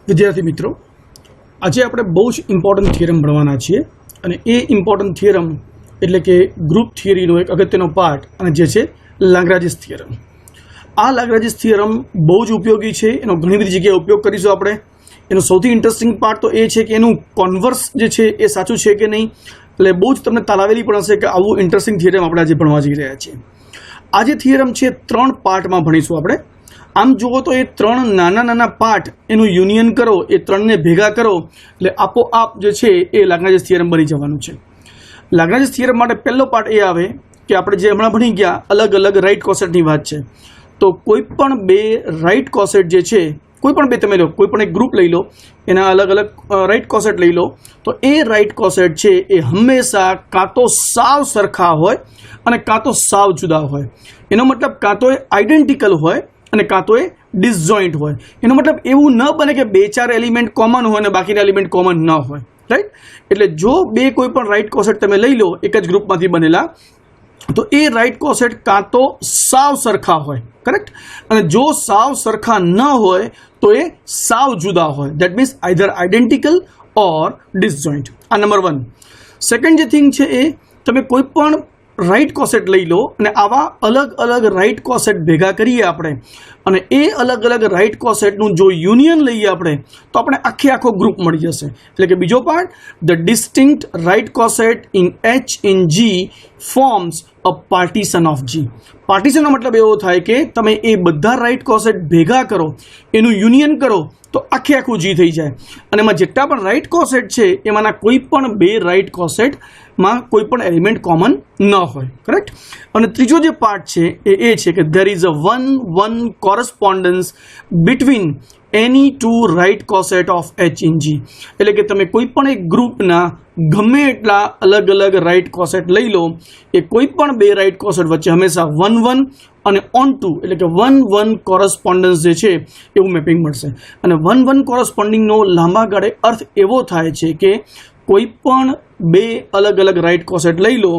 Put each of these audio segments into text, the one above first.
વિદ્યાર્થી મિત્રો, આજે આપણે બહુ જ ઇમ્પોર્ટન્ટ થિયરમ ભણવાના છીએ અને એ ઇમ્પોર્ટન્ટ થિયરમ એટલે કે ગ્રુપ થિયરીનો એક અગત્યનો પાર્ટ અને જે છે લાગ્રાન્જિસ થિયરમ. આ લાગ્રાન્જિસ થિયરમ બહુ જ ઉપયોગી છે, એનો ઘણી બધી જગ્યાએ ઉપયોગ કરીશું આપણે. એનો સૌથી ઇન્ટરેસ્ટિંગ પાર્ટ તો એ છે કે એનું કોન્વર્સ જે છે એ સાચું છે કે નહીં, એટલે બહુ જ તમને તાલાવેલી પણ હશે કે આવું ઇન્ટરેસ્ટિંગ થિયરમ આપણે આજે ભણવા જઈ રહ્યા છીએ. આ જે થિયરમ છે 3 પાર્ટમાં ભણીશું આપણે. આમ જુઓ તો એ 3 નાના નાના પાર્ટ એનું યુનિયન કરો, એ 3ને ભેગા કરો એટલે આપોઆપ જે છે એ લાગ્રાન્જિસ થિયરમ બની જવાનું છે. લાગ્રાન્જિસ થિયરમ માટે પહેલો પાર્ટ એ આવે કે આપણે જે હમણાં ભણી ગયા અલગ અલગ રાઇટ કોસેટની વાત છે. તો કોઈ પણ બે રાઇટ કોસેટ જે છે, કોઈ પણ બે તમે લો, કોઈ પણ એક ગ્રુપ લઈ લો, એના અલગ અલગ રાઇટ કોસેટ લઈ લો, તો એ રાઇટ કોસેટ છે એ હંમેશા કાં તો સાવ સરખા હોય અને કાં તો સાવ જુદા હોય. એનો મતલબ કાં તો એ આઈડેન્ટિકલ હોય અને કાં તો એ ડિસજોઇન્ટ હોય. એનો મતલબ એવું ન બને કે 2-4 એલિમેન્ટ કોમન હોય અને બાકીના એલિમેન્ટ કોમન ન હોય, રાઈટ? એટલે જો બે કોઈ પણ રાઇટ કોસેટ તમે લઈ લો એક જ ગ્રુપમાંથી બનેલા, તો એ રાઇટ કોસેટ કાં તો સાવ સરખા હોય, કરેક્ટ, અને જો સાવ સરખા ન હોય તો એ સાવ જુદા હોય. That means either identical or disjoint. આ નંબર 1. સેકન્ડ જે થિંગ છે એ તમે કોઈ પણ રાઇટ કોસેટ લઈ લો અને આવા અલગ અલગ રાઇટ કોસેટ ભેગા કરીએ આપણે, અને એ અલગ અલગ રાઇટ કોસેટનું જો યુનિયન લઈએ આપણે તો આપણે આખો ગ્રુપ મળી જશે. એટલે કે બીજો part, the distinct right coset in H in G forms a partition of G. પાર્ટીશનનો મતલબ એવો થાય કે તમે એ બધા રાઇટ કોસેટ ભેગા કરો, એનું યુનિયન કરો તો આખું G થઈ જાય. અને એમાં જેટલા પણ રાઇટ કોસેટ છે એમાંના કોઈ પણ બે રાઇટ કોસેટમાં કોઈ પણ એલિમેન્ટ કોમન ન હોય, કરેક્ટ. અને ત્રીજો જે પાર્ટ છે એ છે કે there is a 1-1 correspondence between any two right coset of H in G. એટલે કે તમે કોઈ પણ એક ગ્રુપના ગમે એટલા અલગ અલગ રાઇટ કોસેટ લઈ લો, એ કોઈ પણ બે રાઇટ કોસેટ વચ્ચે હંમેશા 1-1 અને on-to એટલે કે 1-1 કોરસ્પોન્ડન્સ જે છે એવું મેપિંગ મળશે. અને 1-1 કોરસ્પોન્ડિંગનો લાંબા ગાળે અર્થ એવો થાય છે કે કોઈ પણ બે અલગ અલગ રાઇટ કોસેટ લઈ લો,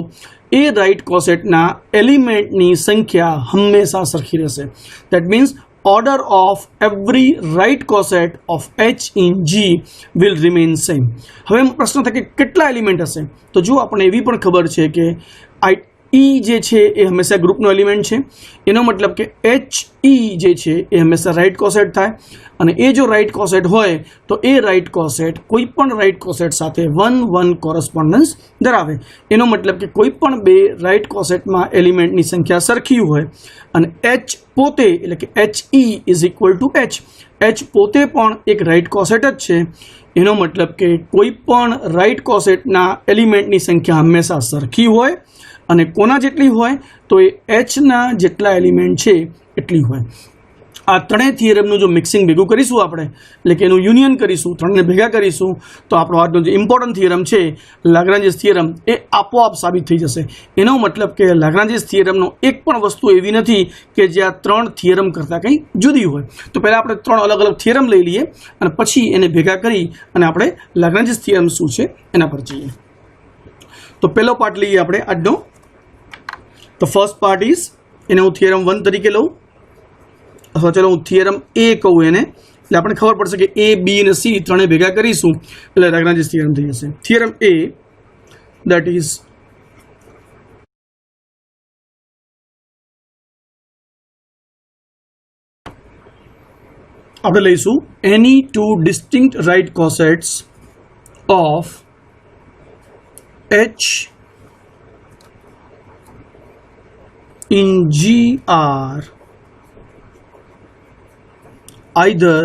એ રાઇટ કોસેટના એલિમેન્ટની સંખ્યા હંમેશા સરખી રહેશે. That means order of every right coset of H in G will remain same. હવે પ્રશ્ન થાય કે કેટલા એલિમેન્ટ હશે? તો જો આપણે એવી પણ ખબર છે કે E જે છે એ હંમેશા ગ્રુપનો એલિમેન્ટ છે. એનો મતલબ કે HE જે છે એ હંમેશા રાઇટ કોસેટ થાય, અને એ જો રાઇટ કોસેટ હોય તો એ રાઇટ કોસેટ કોઈ પણ રાઇટ કોસેટ સાથે 1-1 કોરસ્પોન્ડન્સ ધરાવે. એનો મતલબ કે કોઈ પણ બે રાઇટ કોસેટમાં એલિમેન્ટની સંખ્યા સરખી હોય અને H પોતે એટલે કે HE is equal two H. H પોતે પણ એક રાઇટ કોસેટ જ છે. એનો મતલબ કે કોઈ પણ રાઇટ કોસેટના એલિમેન્ટની સંખ્યા હંમેશા સરખી હોય અને કોના જેટલી હોય તો એ Hના જેટલા એલિમેન્ટ છે એટલી હોય. આ ત્રણેય થિયરમનું જો મિક્સિંગ ભેગું કરીશું આપણે, એટલે કે એનું યુનિયન કરીશું, ત્રણને ભેગા કરીશું, તો આપણો આજનો જે ઇમ્પોર્ટન્ટ થિયરમ છે લાગ્રાન્જિસ થિયરમ એ આપોઆપ સાબિત થઈ જશે. એનો મતલબ કે લાગ્રાન્જિસ થિયરમનો એક પણ વસ્તુ એવી નથી કે જે આ 3 થિયરમ કરતાં કંઈ જુદી હોય. તો પહેલાં આપણે 3 અલગ અલગ થિયરમ લઈ લઈએ અને પછી એને ભેગા કરી અને આપણે લાગ્રાન્જિસ થિયરમ શું છે એના પર જઈએ. તો પહેલો પાર્ટ લઈએ આપણે આજનો. The first part is, એને હું થિયરમ 1 તરીકે લઉં, અથવા ચલો હું થિયરમ A કહું એને, એટલે આપણને ખબર પડશે કે A, B અને C ત્રણે ભેગા કરીશું એટલે લાગ્રાન્જિસ થિયરમ થઈ જશે. થિયરમ A, that is આપણે લઈશું any two distinct right cosets of H in G are either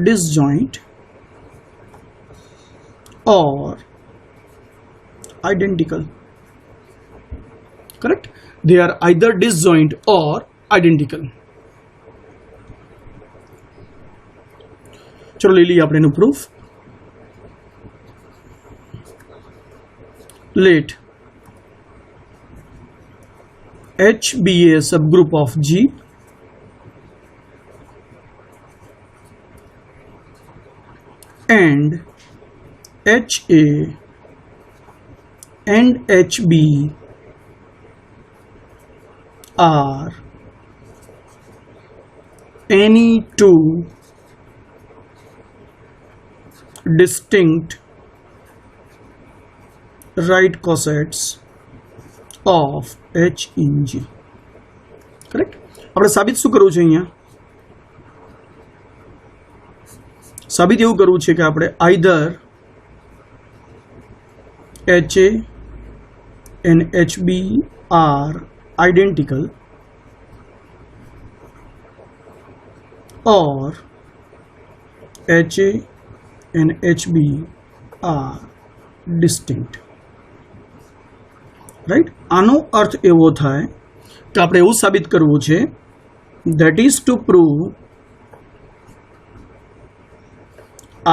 disjoint or identical. Correct? They are either disjoint or identical. ચલો લઈ લઈએ આપણે એનું proof. Let H be a subgroup of G and HA and HB are any two distinct right cosets of H in G. Correct. આપણે સાબિત શું કરવું છે અહીંયા? સાબિત એવું કરવું છે કે આપણે either HA and HB are identical or HA and HB are distinct. Right. આનો અર્થ એવો થાય કે આપણે એવું સાબિત કરવું છે, that is to prove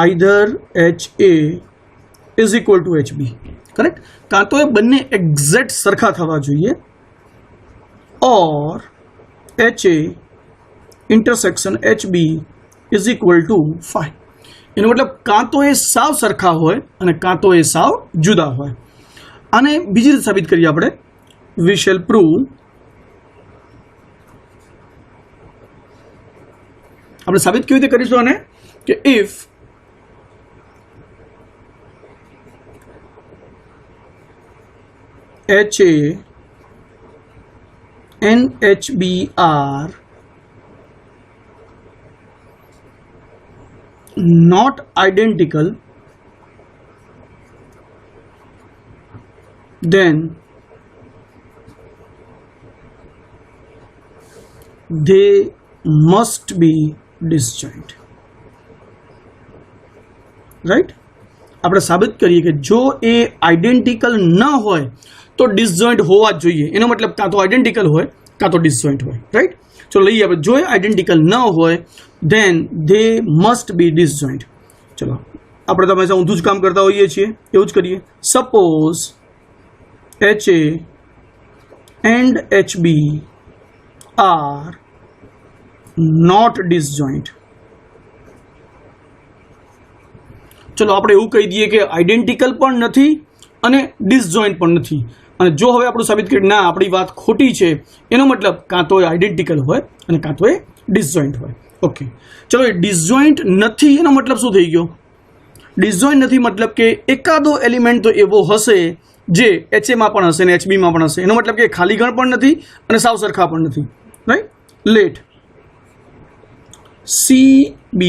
either HA is equal to HB. Correct. કાં તો એ બંને એક્ઝેક્ટ સરખા થવા જોઈએ or HA intersection HB is equal to phi. એનો મતલબ કાં તો એ સાવ સરખા હોય અને કાં તો એ સાવ જુદા હોય. આને બીજી રીતે સાબિત કરીએ આપણે. વી શેલ પ્રૂવ, આપણે સાબિત કેવી રીતે કરીશું આને કે if HA and HB are not identical, then they must be disjoint. Right. આપણે સાબિત કરીએ કે જો એ આઈડેન્ટિકલ ન હોય તો ડિસજોઈન્ટ હોવા જ જોઈએ. એનો મતલબ કાં તો આઈડેન્ટિકલ હોય કાં તો ડિસજોઈન્ટ હોય. રાઈટ. ચલો લઈએ આપણે. જો એ આઈડેન્ટિકલ ન હોય then they must be disjoint. ચલો આપણે તો હંમેશા ઊંધું જ કામ કરતા હોઈએ છીએ, એવું જ કરીએ. Suppose HA and HB are not disjoint. ચલો આપણે એવું કહી દઈએ કે આઈડેન્ટિકલ પણ નથી અને ડિસજોઈન્ટ પણ નથી. અને જો હવે આપણું સાબિત કરીએ ના આપણી વાત ખોટી છે, એનો મતલબ કાં તો એ આઈડેન્ટિકલ હોય અને કાં તો એ ડિસજોઈન્ટ હોય. ઓકે. ચલો એ ડિસજોઈન્ટ નથી એનો મતલબ શું થઈ ગયો? ડિસજોઈન્ટ નથી મતલબ કે એકાદો એલિમેન્ટ તો એવો હશે જે HA માં પણ હશે અને HB માં પણ હશે. એનો મતલબ કે ખાલી ગણ પણ નથી અને સાવ સરખા પણ નથી. Right. Let CB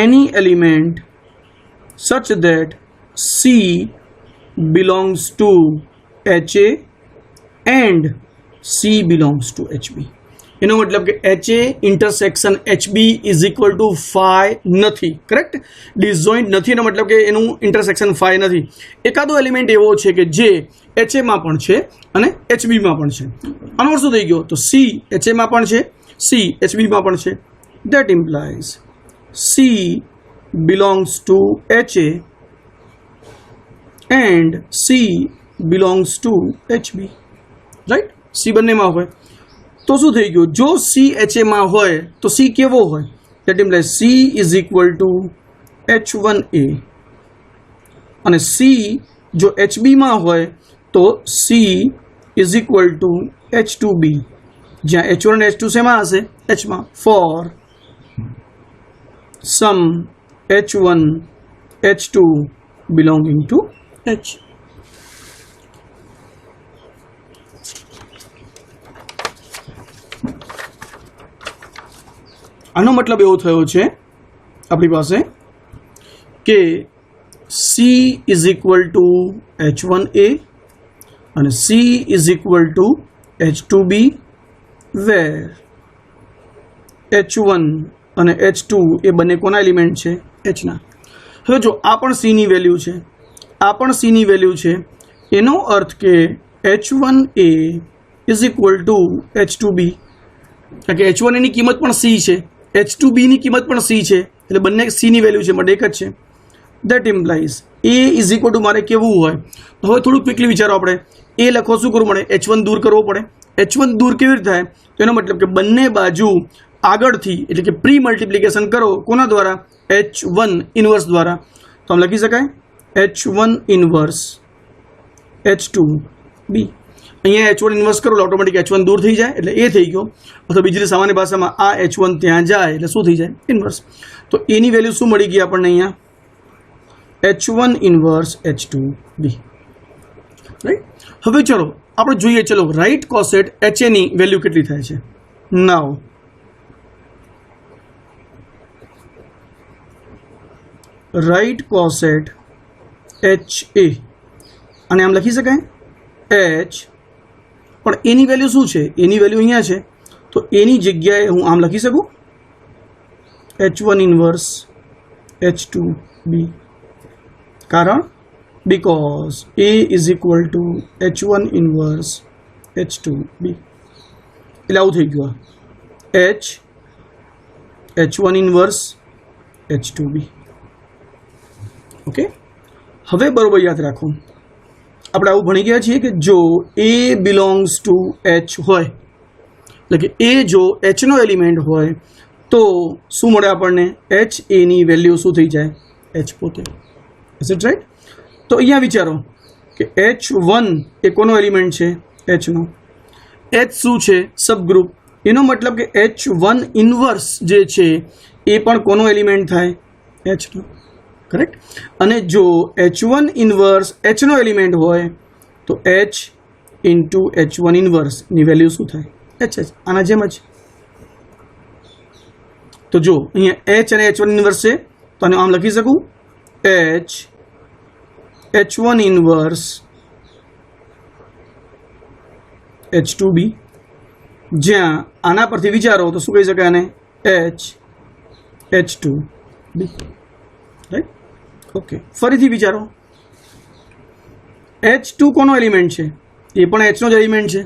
any element such that C belongs to HA and C belongs to HB. એનો મતલબ કે HA intersection HB is equal two phi નથી. કરેક્ટ. ડિસજોઈન્ટ નથી એનો મતલબ કે એનું ઇન્ટરસેક્શન phi નથી. એકાદો એલિમેન્ટ એવો છે કે જે HA માં પણ છે અને HB માં પણ છે. આનો અર્થ શું થઈ ગયો? તો C HA માં પણ છે, C HB માં પણ છે. That implies C belongs to HA and C belongs to HB. Right. C બંનેમાં હોય તો શું થઈ ગયું? જો C HA માં હોય તો C કેવો હોય? That implies C is equal to H1A અને C જો HB માં હોય તો C is equal to H2B, જ્યાં H1 અને H2 શેમાં હશે? H માં. For some H1 H2 belonging to H. આનો મતલબ એવો થયો છે આપણી પાસે કે C is equal to H1A અને C is equal to H2B where H1 અને H2 એ બંને કોના એલિમેન્ટ છે? H ના. હવે જો આ પણ C ની વેલ્યુ છે, આ પણ C ની વેલ્યુ છે. એનો અર્થ કે H1A is equal to H2B, કારણ કે H1A ની કિંમત પણ C છે, H2B ની કિંમત પણ C છે, એટલે બંને C ની વેલ્યુ છે, માટે એક જ છે. That implies A is equal to મારે કેવું હોય? તો હવે થોડું ક્વિકલી વિચારો. આપણે A લખો શું કરવું પડે? H1 દૂર કરવો પડે. H1 દૂર કેવી રીતે થાય? તો એનો મતલબ કે બંને બાજુ આગળથી એટલે કે પ્રી મલ્ટિપ્લિકેશન કરો. કોના દ્વારા? H1 ઇન્વર્સ દ્વારા. તો આમ લખી શકાય H1 ઇન્વર્સ H2B. અહીંયા H1 ઇન્વર્સ કરો એટલે ઓટોમેટિક H1 દૂર થઈ જાય એટલે એ થઈ ગયો, અથવા બીજી સામાન્ય ભાષામાં આ H1 ત્યાં જાય એટલે શું થઈ જાય? ઇન્વર્સ. તો એની વેલ્યુ શું મળી ગઈ આપણને અહીંયા? H1 inverse H2B. રાઈટ. હવે ચલો આપણે જોઈએ, ચલો રાઈટ કોસેટ HA ની વેલ્યુ કેટલી થાય છે? નાવ રાઈટ કોસેટ HA, અને આમ લખી શકાય H, પણ એની વેલ્યુ શું છે? એની વેલ્યુ અહીંયા છે, તો એની જગ્યાએ હું આમ લખી શકું H1 ઇન્વર્સ H2B. કારણ because A is equal to H1 inverse H2B. એટલે આવું થઈ ગયું. H1 inverse H2B. ઓકે, હવે બરોબર યાદ રાખો, આપણે આવું ભણી ગયા છીએ કે જો A belongs to H હોય, એટલે કે A જો H નો એલિમેન્ટ હોય તો શું મળે આપણને? HA ની વેલ્યુ શું થઈ જાય? H પોતે. Is it right? તો અહીંયા વિચારો કે H1 એ કોનો એલિમેન્ટ છે? H નો. H શું છે? સબગ્રુપ. એનો મતલબ કે H1 ઇન્વર્સ જે છે એ પણ કોનો એલિમેન્ટ થાય? H નો. કરેક્ટ. અને જો H1 ઇન્વર્સ H નો એલિમેન્ટ હોય તો H ઇન્ટુ H1 ઇન્વર્સ ની વેલ્યુ શું થાય? H. આના જેમ જ. તો જો અહીંયા H અને H1 ઇન્વર્સ છે તો આને આમ લખી શકું H1 ઇન્વર્સ H2B. જ્યાં આના પરથી વિચારો તો શું કહી શકાય આને? H2B. રાઈટ. ઓકે, ફરીથી વિચારો, H2 કોનો એલિમેન્ટ છે? એ પણ H નો જ એલિમેન્ટ છે,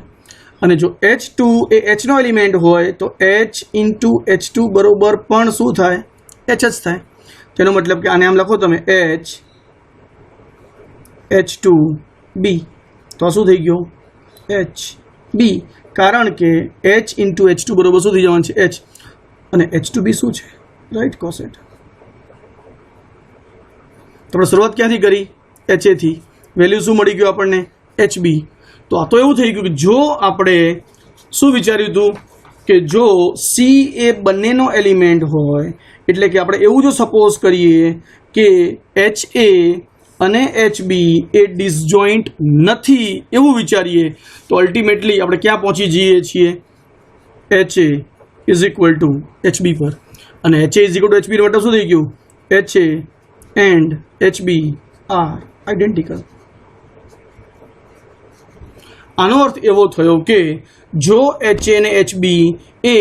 અને જો H2 એ H નો એલિમેન્ટ હોય તો H ઇન્ટુ H2 બરોબર પણ શું થાય? H જ થાય. તેનો મતલબ કે આને આમ લખો તમે H2B, તો આ શું થઈ ગયો? HB. કારણ કે H ઇન્ટુ H2 બરોબર શું થઈ જવાનું છે? H. અને H2B શું છે? રાઈટ કોસેટ. તો આપણે શરૂઆત ક્યાંથી કરી? HA થી. વેલ્યુ શું મળી ગયું આપણને? HB. તો આ તો એવું થઈ ગયું કે જો આપણે શું વિચાર્યું હતું કે જો C એ બંનેનો એલિમેન્ટ હોય, એટલે કે આપણે એવું જો સપોઝ કરીએ કે HA અને HB એ ડિસજોઈન્ટ નથી એવું વિચારીએ તો અલ્ટિમેટલી આપણે ક્યાં પહોંચી જઈએ છીએ? HA is equal to HB પર. અને HA is equal to HB મતલબ શું થઈ ગયું? HA and HB are identical. આનો અર્થ એવો થયો કે જો HA અને HB એ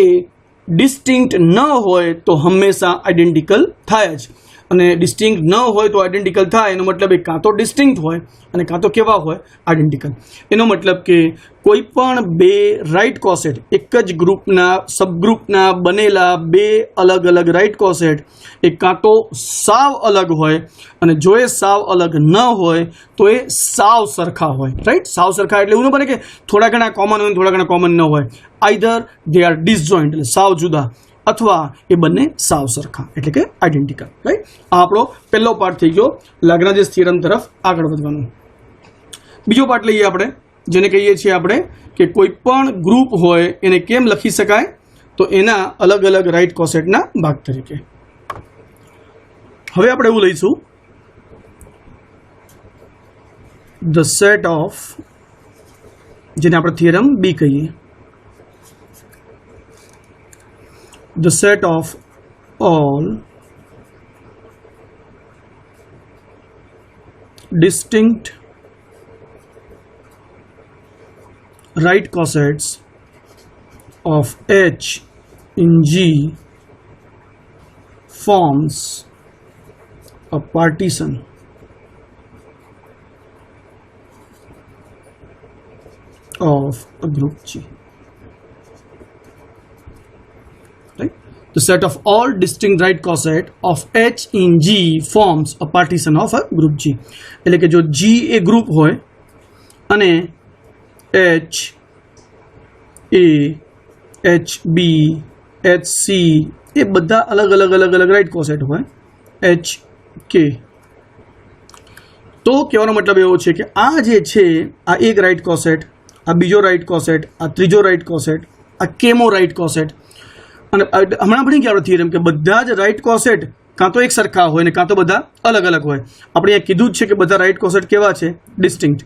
ડિસ્ટિંક્ટ ન હોય તો હંમેશા આઇડેન્ટિકલ થાય જ, અને ડિસ્ટિંક્ટ ન હોય તો આઇડેન્ટિકલ થાય એનો મતલબ એ કાં તો ડિસ્ટિંક્ટ હોય અને કાં તો કેવા હોય? આઇડેન્ટિકલ. એનો મતલબ કે કોઈ પણ બે રાઇટ કોસેટ, એક જ ગ્રુપના સબગ્રુપના બનેલા બે અલગ અલગ રાઇટ કોસેટ એ કાં તો સાવ અલગ હોય, અને જો એ સાવ અલગ ન હોય તો એ સાવ સરખા હોય. રાઈટ. સાવ સરખા એટલે એવું ન બને કે થોડા ઘણા કોમન હોય થોડા ઘણા કોમન ન હોય. આઈધર દે આર ડિસજોઇન્ટ એટલે સાવ જુદા, અથવા એ બંને સાવ સરખા એટલે કે આઇડેન્ટિકલ. રાઈટ. આ આપણો પહેલો પાર્ટ થઈ ગયો લાગ્રાન્જિસ થિયરમ તરફ આગળ વધવાનો. બીજો પાર્ટ લઈએ આપણે, જેને કહીએ છીએ આપણે કે કોઈ પણ ગ્રુપ હોય એને કેમ લખી શકાય? તો એના અલગ અલગ રાઇટ કોસેટના ભાગ તરીકે. હવે આપણે એવું લઈશું ધ સેટ ઓફ, જેને આપણે થિયરમ બી કહીએ, the set of all distinct right cosets of H in G forms a partition of a group G. The set of all distinct right coset of H in G forms a partition of a group G. એટલે કે જો G એ group હોય અને H A H B H C એ બધા અલગ અલગ right કોસેટ હોય H K, તો કહેવાનો મતલબ એવો છે કે આ જે છે આ એક રાઇટ કોસેટ આ બીજો રાઇટ કોસેટ, આ ત્રીજો રાઇટ કોસેટ, આ કેમો રાઇટ કોસેટ. અને હમણાં ભણી ગયા આપણે થિયરમ કે બધા જ રાઇટ કોસેટ કાં તો એક સરખા હોય ને કાં તો બધા અલગ અલગ હોય. આપણે અહીંયા કીધું જ છે કે બધા રાઇટ કોસેટ કેવા છે? ડિસ્ટિંક્ટ.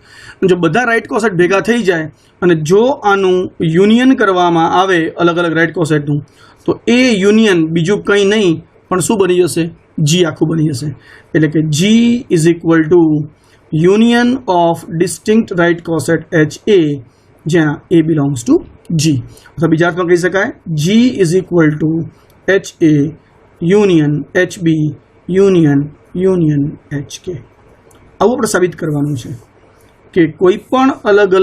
જો બધા રાઇટ કોસેટ ભેગા થઈ જાય અને જો આનું યુનિયન કરવામાં આવે અલગ અલગ રાઇટ કોસેટનું, તો એ યુનિયન બીજું કંઈ નહીં પણ શું બની જશે? જી આખું બની જશે. એટલે કે G is equal to union of distinct right coset H A, જ્યાં એ બિલોંગ્સ ટુ જી. અથવા બીજા અર્થમાં કહી શકાય G is equal to H A union H B union union H K. આવું આપણે સાબિત કરવાનું છે કે કોઈ પણ અલગ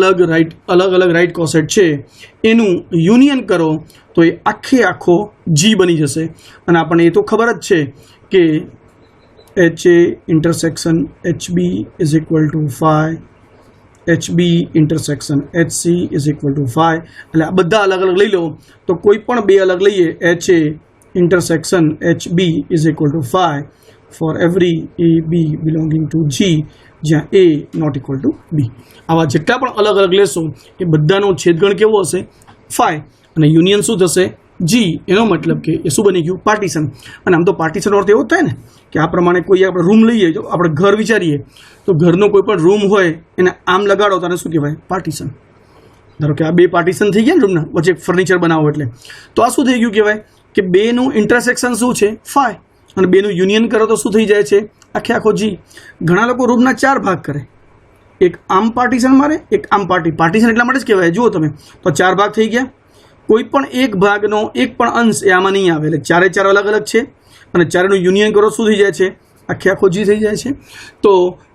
અલગ રાઇટ કોસેટ છે એનું યુનિયન કરો તો એ આખો જી બની જશે. અને આપણને એ તો ખબર જ છે કે H A intersection H B is equal to phi, H B intersection H C is equal to phi. એટલે આ બધા અલગ અલગ લઈ લો તો કોઈ પણ બે અલગ લઈએ, H A intersection HB is equal to phi for every AB belonging to G, જ્યાં A not equal to B. આવા જેટલા પણ અલગ અલગ લેશો એ બધાનો છેદગણ કેવો હશે? phi. અને યુનિયન શું થશે? G. એનો મતલબ કે એ શું બની ગયું? પાર્ટીશન. અને આમ તો પાર્ટીશન અર્થ એવો થાય ને કે આ પ્રમાણે કોઈ આપણે રૂમ લઈએ, જો આપણે ઘર વિચારીએ તો ઘરનો કોઈ પણ રૂમ હોય એને આમ લગાડો તો શું કહેવાય? પાર્ટીશન. ધારો કે આ બે પાર્ટીશન થઈ ગયા ને રૂમના વચ્ચે ફર્નિચર બનાવો એટલે, તો આ શું થઈ ગયું કહેવાય? કે બેનું ઇન્ટરસેક્શન શું છે? ફાઈ. અને બેનું યુનિયન કરો તો શું થઈ જાય છે? આખો જી. ઘણા લોકો રૂમના 4 ભાગ કરે, એક આમ પાર્ટીશન મારે, એક આમ પાર્ટીશન એટલા માટે જ કહેવાય. જુઓ તમે તો 4 ભાગ થઈ ગયા. કોઈ પણ એક ભાગનો એક પણ અંશ એ આમાં નહીં આવે, એટલે 4 અલગ અલગ છે અને 4નું યુનિયન કરો શું થઈ જાય છે? આખો જી થઈ જાય છે. તો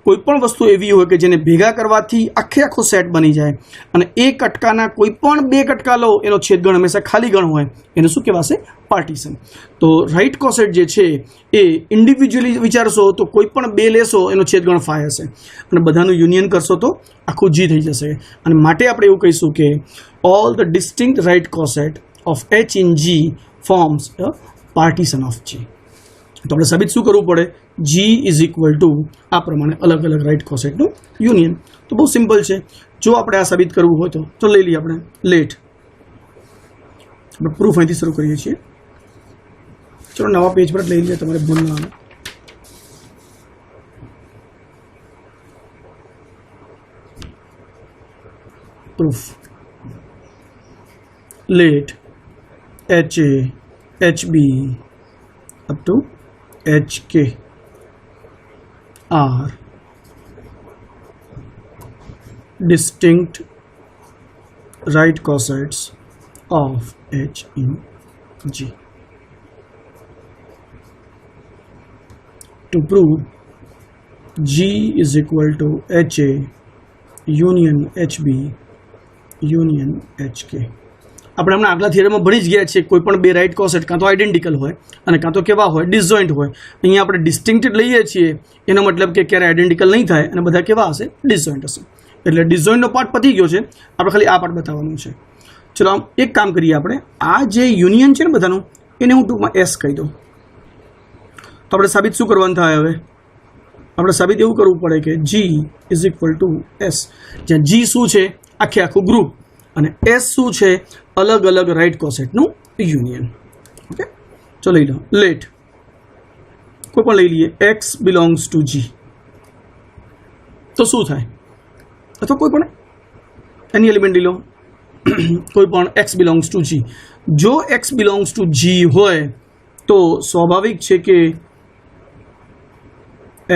કોઈ પણ વસ્તુ એવી હોય કે જેને ભેગા કરવાથી આખો સેટ બની જાય અને એ કટકાના કોઈ પણ 2 કટકા લો એનો છેદગણ હંમેશા ખાલી ગણ હોય, એને શું કહેવાશે? પાર્ટીશન. તો રાઇટ કોસેટ જે છે એ ઇન્ડિવિજ્યુઅલી વિચારશો તો કોઈ પણ 2 લેશો એનો છેદગણ ફાઈ હશે અને બધાનું યુનિયન કરશો તો આખું જી થઈ જશે. અને માટે આપણે એવું કહીશું કે all the distinct right coset of H in G forms a partition of G. તો આપણે સાબિત શું કરવું પડે? જી ઇઝ ઇક્વલ ટુ આ પ્રમાણે અલગ અલગ રાઇટ કોસેટનું યુનિયન. તો બહુ સિમ્પલ છે. જો આપણે આ સાબિત કરવું હોય તો લઈ લઈએ આપણે લેટ. આપણે પ્રૂફ અહીંથી શરૂ કરીએ છીએ. ચલો નવા પેજ પર લઈ લઈએ, તમારે ભૂલ ના આવે. Proof let H A H B up to HK are distinct right cosets of H in G. To prove G is equal to HA union HB union HK. આપણે હમણાં આગલા થિયરમમાં ભણી જ ગયા છીએ કોઈ પણ 2 રાઇટ કોસેટ કાં તો આઇડેન્ટિકલ હોય અને કાં તો કેવા હોય? ડિસજોઇન્ટ હોય. અહીંયા આપણે ડિસ્ટિંક્ટ લઈએ છીએ એનો મતલબ કે ક્યારે આઇડેન્ટિકલ નહીં થાય અને બધા કેવા હશે? ડિસજોઇન્ટ હશે. એટલે ડિસજોઇન્ટનો પાર્ટ પતી ગયો છે, આપણે ખાલી આ પાર્ટ બતાવવાનું છે. ચલો આમ એક કામ કરીએ, આપણે આ જે યુનિયન છે ને બધાનું એને હું ટૂંકમાં એસ કહી દઉં. તો આપણે સાબિત શું કરવાનું થાય? હવે આપણે સાબિત એવું કરવું પડે કે G is equal to S, જ્યાં જી શું છે? આખું ગ્રુપ, અને એસ શું છે? અલગ અલગ રાઇટ કોસેટનું યુનિયન. ઓકે, ચલો લઈ લો લેટ કોઈ પણ લઈ લઈએ એક્સ બિલોંગ્સ ટુ જી. તો શું થાય? અથવા કોઈ પણ એની એલિમેન્ટ લઈ લો, કોઈ પણ એક્સ બિલોંગ્સ ટુ જી. જો એક્સ બિલોંગ્સ ટુ જી હોય તો સ્વાભાવિક છે કે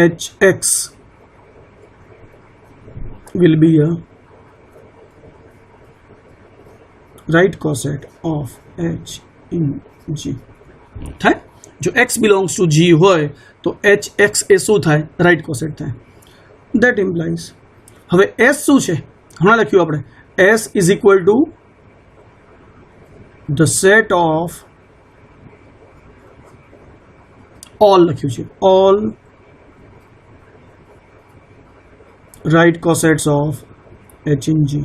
H x will be a right coset of H in G. થાય. જો x belongs to G હોય તો h x એ શું થાય? રાઇટ કોસેટ થાય. That implies હવે s શું છે? હમણાં લખ્યું આપણે s is equal to the set of all લખ્યું છે, all right cosets of H in G.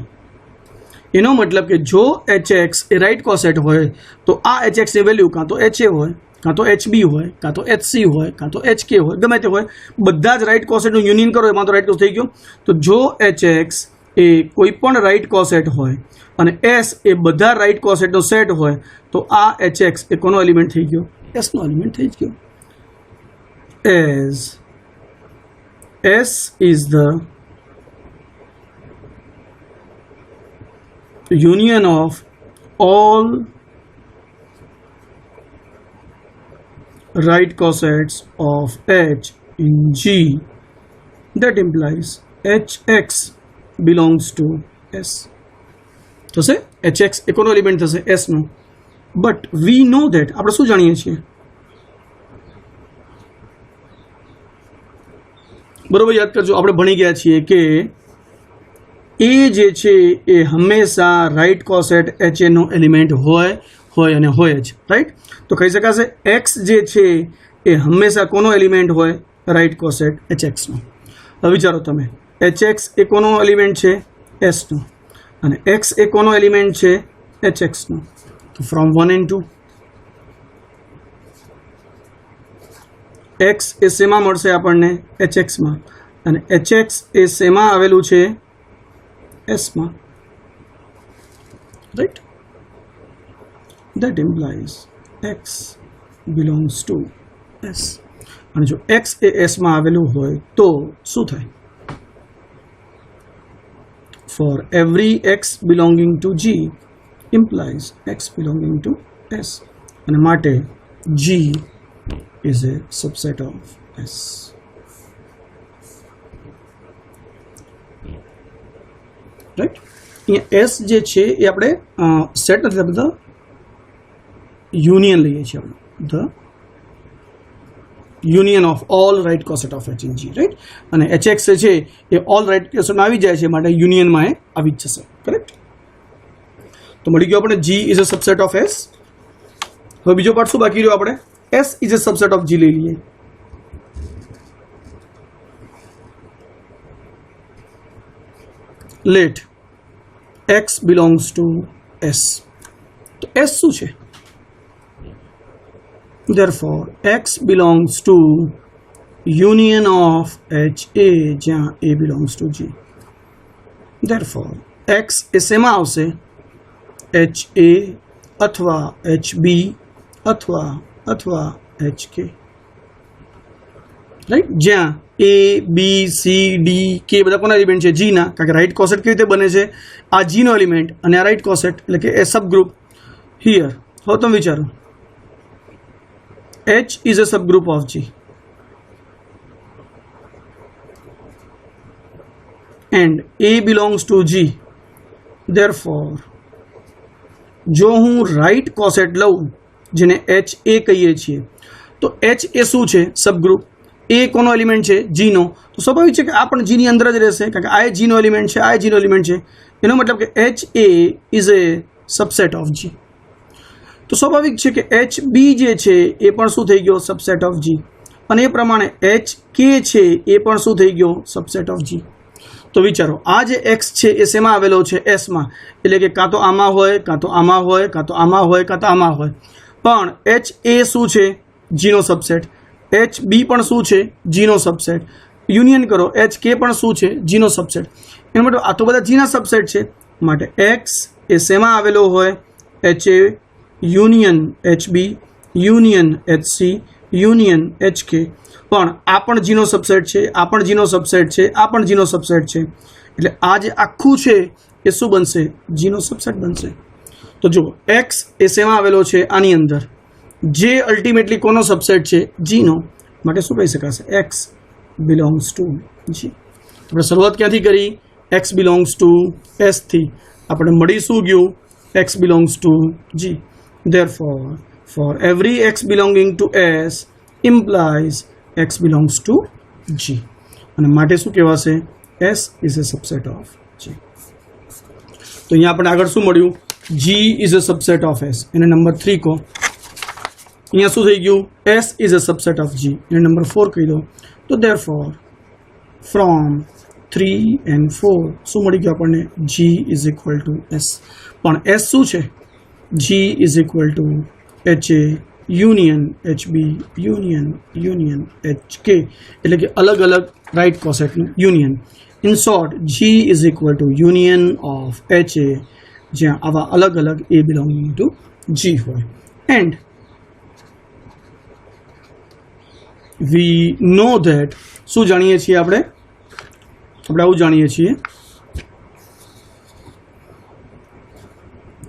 એનો મતલબ કે જો hx એ રાઇટ કોસેટ હોય તો આ hx ની વેલ્યુ કાં તો ha હોય, કાં તો hb હોય, કાં તો hc હોય, કાં તો hk હોય, ગમે તે હોય, બધા જ રાઇટ કોસેટનું યુનિયન કરો એમાં તો રાઇટ કોસ થઈ ગયો. તો જો hx એ કોઈ પણ રાઇટ કોસેટ હોય અને એસ એ બધા રાઇટ કોસેટનો સેટ હોય તો આ HX એ કોનો એલિમેન્ટ થઈ ગયો? એસનો એલિમેન્ટ થઈ ગયો. As S is the union of all right cosets of H in G, that implies HX belongs to S. થશે HX એ કોનો એલિમેન્ટ થશે? S નો. બટ વી નો ધેટ, આપણે શું જાણીએ છીએ? બરોબર, યાદ કરજો, આપણે ભણી ગયા છીએ કે એ જે છે એ હંમેશા રાઇટ કોસેટ HA નો એલિમેન્ટ હોય અને હોય જ, રાઈટ? તો કહી શકાશે એક્સ જે છે એ હંમેશા કોનો એલિમેન્ટ હોય? રાઇટ કોસેટ HX નો. હવે વિચારો તમે, HX એ કોનો એલિમેન્ટ છે? S નો. અને X એ કોનો એલિમેન્ટ છે? HX નો. તો ફ્રોમ 1 and 2 X એ શેમાં મળશે આપણને? HX માં. અને HX એ શેમાં આવેલું છે? S માં, right? That implies X belongs to S. અને જો X એ S માં આવેલું હોય તો શું થાય? For every X belonging to G implies X belonging to S. અને માટે G is a subset of S. Right? અહીંયા S જે છે એ આપણે સેટ નથી આપતા, યુનિયન લઈએ છીએ આપણે. The union of all right coset of H in G, right? અને HX છે એ ઓલ રાઇટ કોસેટમાં આવી જાય છે, માટે યુનિયનમાં એ આવી જ જશે, કરેક્ટ? તો મળી ગયો આપણે G is a subset of S. હવે બીજો પાર્ટ શું બાકી રહ્યો? આપણે S is a subset of G લઈ લઈએ. Let X belongs to S. તો S શું છે? Therefore X belongs to union of HA જ્યાં A belongs to G. Therefore X એ શેમાં આવશે? HA અથવા HB અથવા HK, રાઈટ? જ્યાં A, B, C, D, K બધા કોના એલિમેન્ટ છે? G ના. કારણ કે રાઇટ કોસેટ કેવી રીતે બને છે? આ G નો એલિમેન્ટ અને આ રાઇટ કોસેટ એટલે કે એ સબગ્રુપ હિયર. હવે તમે વિચારો, H is a subgroup of G and A belongs to G. Therefore જો હું રાઇટ કોસેટ લઉં જેને HA કહીએ છીએ તો H એ શું છે? સબગ્રુપ. એ કોનો એલિમેન્ટ છે? G નો. તો સ્વાભાવિક છે કે આ પણ G ની અંદર જ રહેશે, કારણ કે આ G નો એલિમેન્ટ છે, આ G નો એલિમેન્ટ છે. એનો મતલબ કે HA is A subset of G. તો સ્વાભાવિક છે કે HB જે છે એ પણ શું થઈ ગયો? Subset of G. અને એ પ્રમાણે HK છે એ પણ શું થઈ ગયો? Subset of G. તો વિચારો, આ જે X છે એ શેમાં આવેલો છે? S માં. એટલે કે કાં તો આમાં હોય, કાં તો આમાં હોય, કાં તો આમાં હોય, કાં તો આમાં હોય. પણ HA શું છે? G નો સબસેટ. HB પણ શું છે? G નો સબસેટ. યુનિયન કરો, HK પણ શું છે? G નો સબસેટ. એનો મતલબ આ તો બધા G ના સબસેટ છે. માટે X એ શેમાં આવેલો હોય? HA union HB union HC union HK. પણ આ પણ G નો સબસેટ છે, આ પણ G નો સબસેટ છે, આ પણ G નો સબસેટ છે. એટલે આ જે આખું છે એ શું બનશે? G નો સબસેટ બનશે. તો જુઓ, X એ શેમાં આવેલો છે? આની અંદર. જે અલ્ટિમેટલી કોનો સબસેટ છે? G નો. માટે શું કહી શકાશે? X belongs to G. આપણે શરૂઆત ક્યાંથી કરી? X belongs to S થી. આપણે મળી શું ગયું? X belongs to G. Therefore for every X belonging to S implies X belongs to G. અને માટે શું કહેવાશે? S is a subset of G. તો અહીંયા આપણે આગળ શું મળ્યું? G is a subset of S. એને નંબર 3 કહો. અહીંયા શું થઈ ગયું? S is a subset of G. એને નંબર 4 કહી દો. તો therefore from 3 and 4 શું મળી ગયું આપણને? G is equal to S. પણ S શું છે? G is equal to HA union HB union HK એટલે કે અલગ અલગ રાઇટ કોસેટનું union. In short G is equal to union of HA, જ્યાં આવા અલગ અલગ A બિલોંગિંગ ટુ G હોય. એન્ડ વી નો ધેટ, શું જાણીએ છીએ આપણે આવું જાણીએ છીએ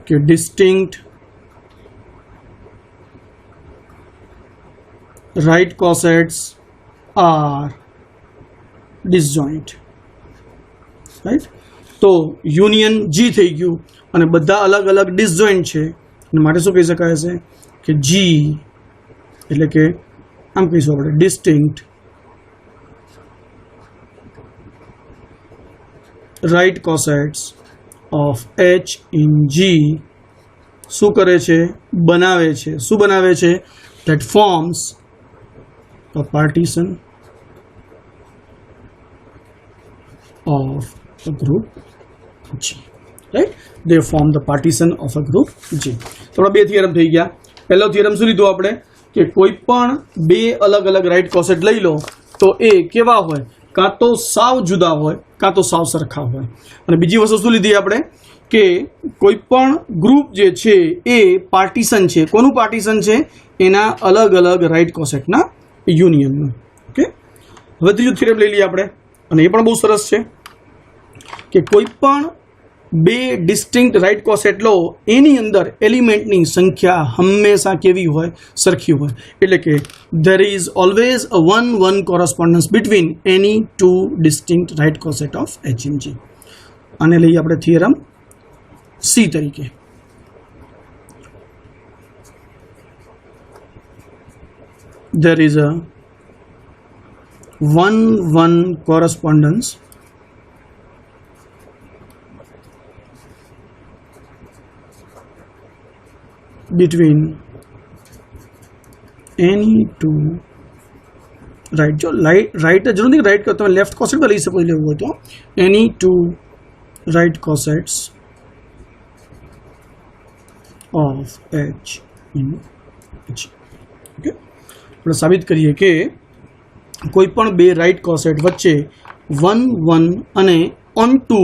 કે ડિસ્ટિંક્ટ right cossets are disjoint, right? તો યુનિયન G થઈ ગયું અને બધા અલગ અલગ ડિસજોઇન્ટ છે અને માટે શું કહી શકાય છે કે G એટલે કે આમ કહીશું આપણે ડિસ્ટિંક્ટ right cossets of H in G શું કરે છે, બનાવે છે. શું બનાવે છે? that forms a partition of a group G, right? They form the partition of a group G. તો બે થિયરમ થઈ ગયા. પહેલો થિયરમ શું લીધું આપણે કે કોઈ પણ બે અલગ અલગ રાઇટ કોસેટ લઈ લો તો એ કેવા હોય, કાં તો સાવ જુદા હોય કાં તો સાવ સરખા હોય. અને બીજી વસ્તુ શું લીધી આપણે કે કોઈ પણ ગ્રુપ જે છે એ પાર્ટીશન છે. કોનું પાર્ટીશન છે? એના અલગ અલગ રાઇટ કોસેટના યુનિયનનું. ઓકે, હવે ત્રીજું થિયરમ લઈ લઈએ આપણે અને એ પણ બહુ સરસ છે કે કોઈ પણ બે ડિસ્ટિંક્ટ રાઇટ કોસેટ લો એની અંદર એલિમેન્ટની સંખ્યા હંમેશા કેવી હોય, સરખી હોય. એટલે કે there is always a 1-1 correspondence between any two distinct right coset of H in G. આને લઈએ આપણે થિયરમ C તરીકે. There is a 1-1 correspondence between any two right, जो right जरूर नहीं right करते हैं, left coset वाले से पहले हुआ तो any two right cosets of H in H. Okay, આપણે સાબિત કરીએ કે કોઈ પણ બે રાઇટ કોસેટ વચ્ચે 1-1 અને on-to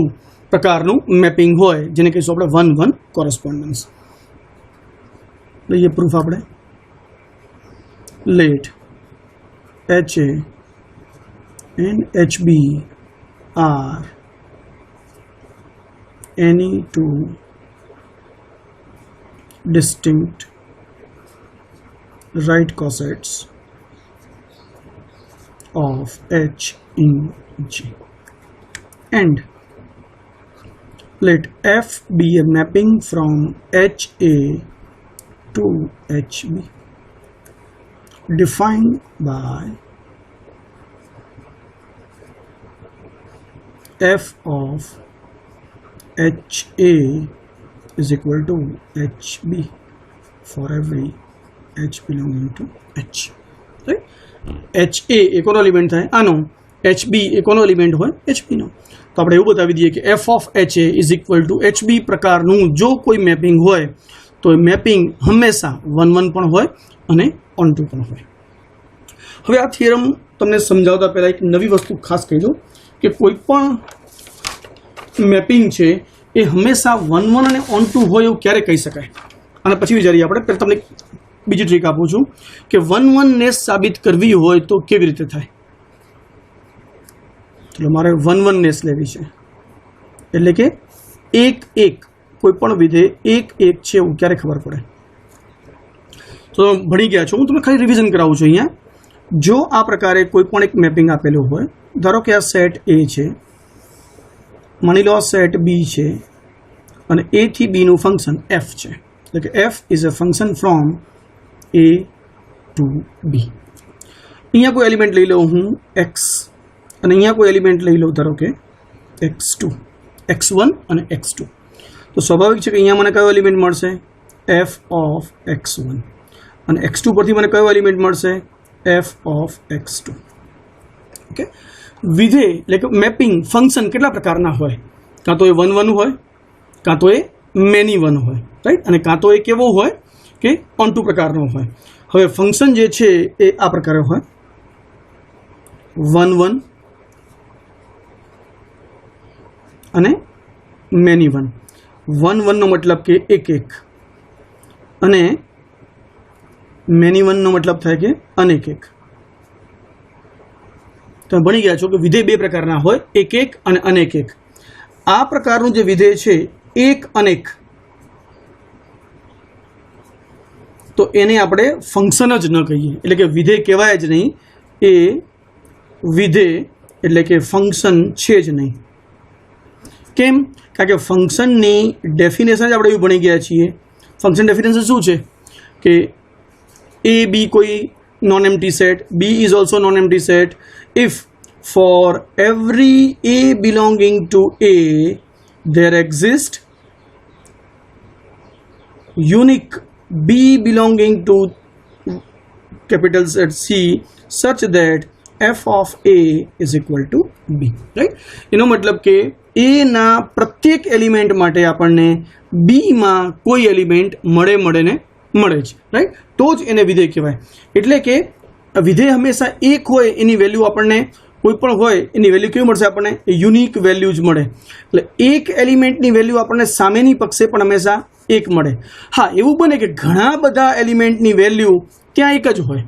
પ્રકારનું મેપિંગ હોય, જેને કહીશું આપણે 1-1 કોરસ્પોન્ડન્સ. લઈએ પ્રૂફ આપણે. Let HA and HB are any two distinct right cosets of H in G, and let F be a mapping from HA to HB defined by F of HA is equal to HB for every H belonging to H, right? HA એ કોનો element થાય? આનો. HB એ કોનો element હોય? HB નો. તો આપણે એવું બતાવી દઈએ કે F of HA is equal to HB પ્રકારનું જો કોઈ મેપિંગ હોય તો એ મેપિંગ હંમેશા 1-1 પણ હોય અને on-to પણ હોય. હવે આ થિયરમ તમને સમજાવતા પહેલાં એક નવી વસ્તુ ખાસ કહી દઉં કે કોઈ પણ મેપિંગ છે એ હંમેશા 1-1 અને on-to હોય એવું ક્યારે કહી શકાય? અને પછી વિચારીએ આપણે. પહેલાં તમને બીજી ટ્રીક આપું છું કે 1-1નેસ સાબિત કરવી હોય તો કેવી રીતે થાય? એટલે મારે 1-1નેસ લેવી છે એટલે કે 1-1 કોઈ પણ વિધેય 1-1 છે એવું ક્યારે ખબર પડે? તો ભણી ગયા છો, હું તમને ખાલી રિવિઝન કરાવું છું. અહીંયા જો આ પ્રકારે કોઈ પણ એક મેપિંગ આપેલું હોય, ધારો કે આ સેટ A છે, માની લો આ સેટ B છે અને A થી B નું ફંક્શન f છે. એટલે કે f is a function from A to B. અહીંયા કોઈ એલિમેન્ટ લઈ લઉં હું x અને અહીંયા કોઈ એલિમેન્ટ લઈ લઉં ધારો કે x2, x1 અને x2. તો સ્વાભાવિક છે કે અહીંયા મને કયો એલિમેન્ટ મળશે? f of x1. અને x2 પરથી મને કયો એલિમેન્ટ મળશે? f of x2. ઓકે, વિધેય એટલે કે મેપિંગ ફંક્શન કેટલા પ્રકારના હોય? કાં તો એ 1-1 હોય, કાં તો એ મેની 1 હોય, રાઈટ? અને કાં તો એ કેવો હોય કે on-to પ્રકારનો હોય. હવે ફંક્શન જે છે એ આ પ્રકારે હોય 1 1 અને મેની 1 1 1 નો મતલબ કે એક એક અને મેની 1 નો મતલબ થાય કે અનેક એક. તમે ભણી ગયા છો કે વિધેય બે પ્રકારના હોય, એક એક અને અનેક એક. આ પ્રકારનું જે વિધેય છે એક અનેક, તો એને આપણે ફંક્શન જ ન કહીએ, એટલે કે વિધેય કહેવાય જ નહીં. એ વિધેય એટલે કે ફંક્શન છે જ નહીં. કેમ? કારણ કે ફંક્શનની ડેફિનેશન જ આપણે એવું ભણી ગયા છીએ. ફંક્શન ડેફિનેશન શું છે કે એ બી કોઈ non empty set, B is also non empty set if for every a belonging to a there exists unique b belonging to capital Z C such that f of a is equal to b. right? એનો મતલબ કે a ના પ્રત્યેક element માટે આપણને b માં કોઈ element મળે ને મળે જ, રાઈટ? તો જ એને વિધેય કહેવાય. એટલે કે વિધેય હંમેશા એક હોય, એની વેલ્યુ આપણને કોઈ પણ હોય એની વેલ્યુ કેવી મળશે? આપણને યુનિક વેલ્યુ જ મળે. એટલે એક એલિમેન્ટની વેલ્યુ આપણને સામેની પક્ષે પણ હંમેશા એક મળે. હા, એવું બને કે ઘણા બધા એલિમેન્ટની વેલ્યુ ત્યાં એક જ હોય,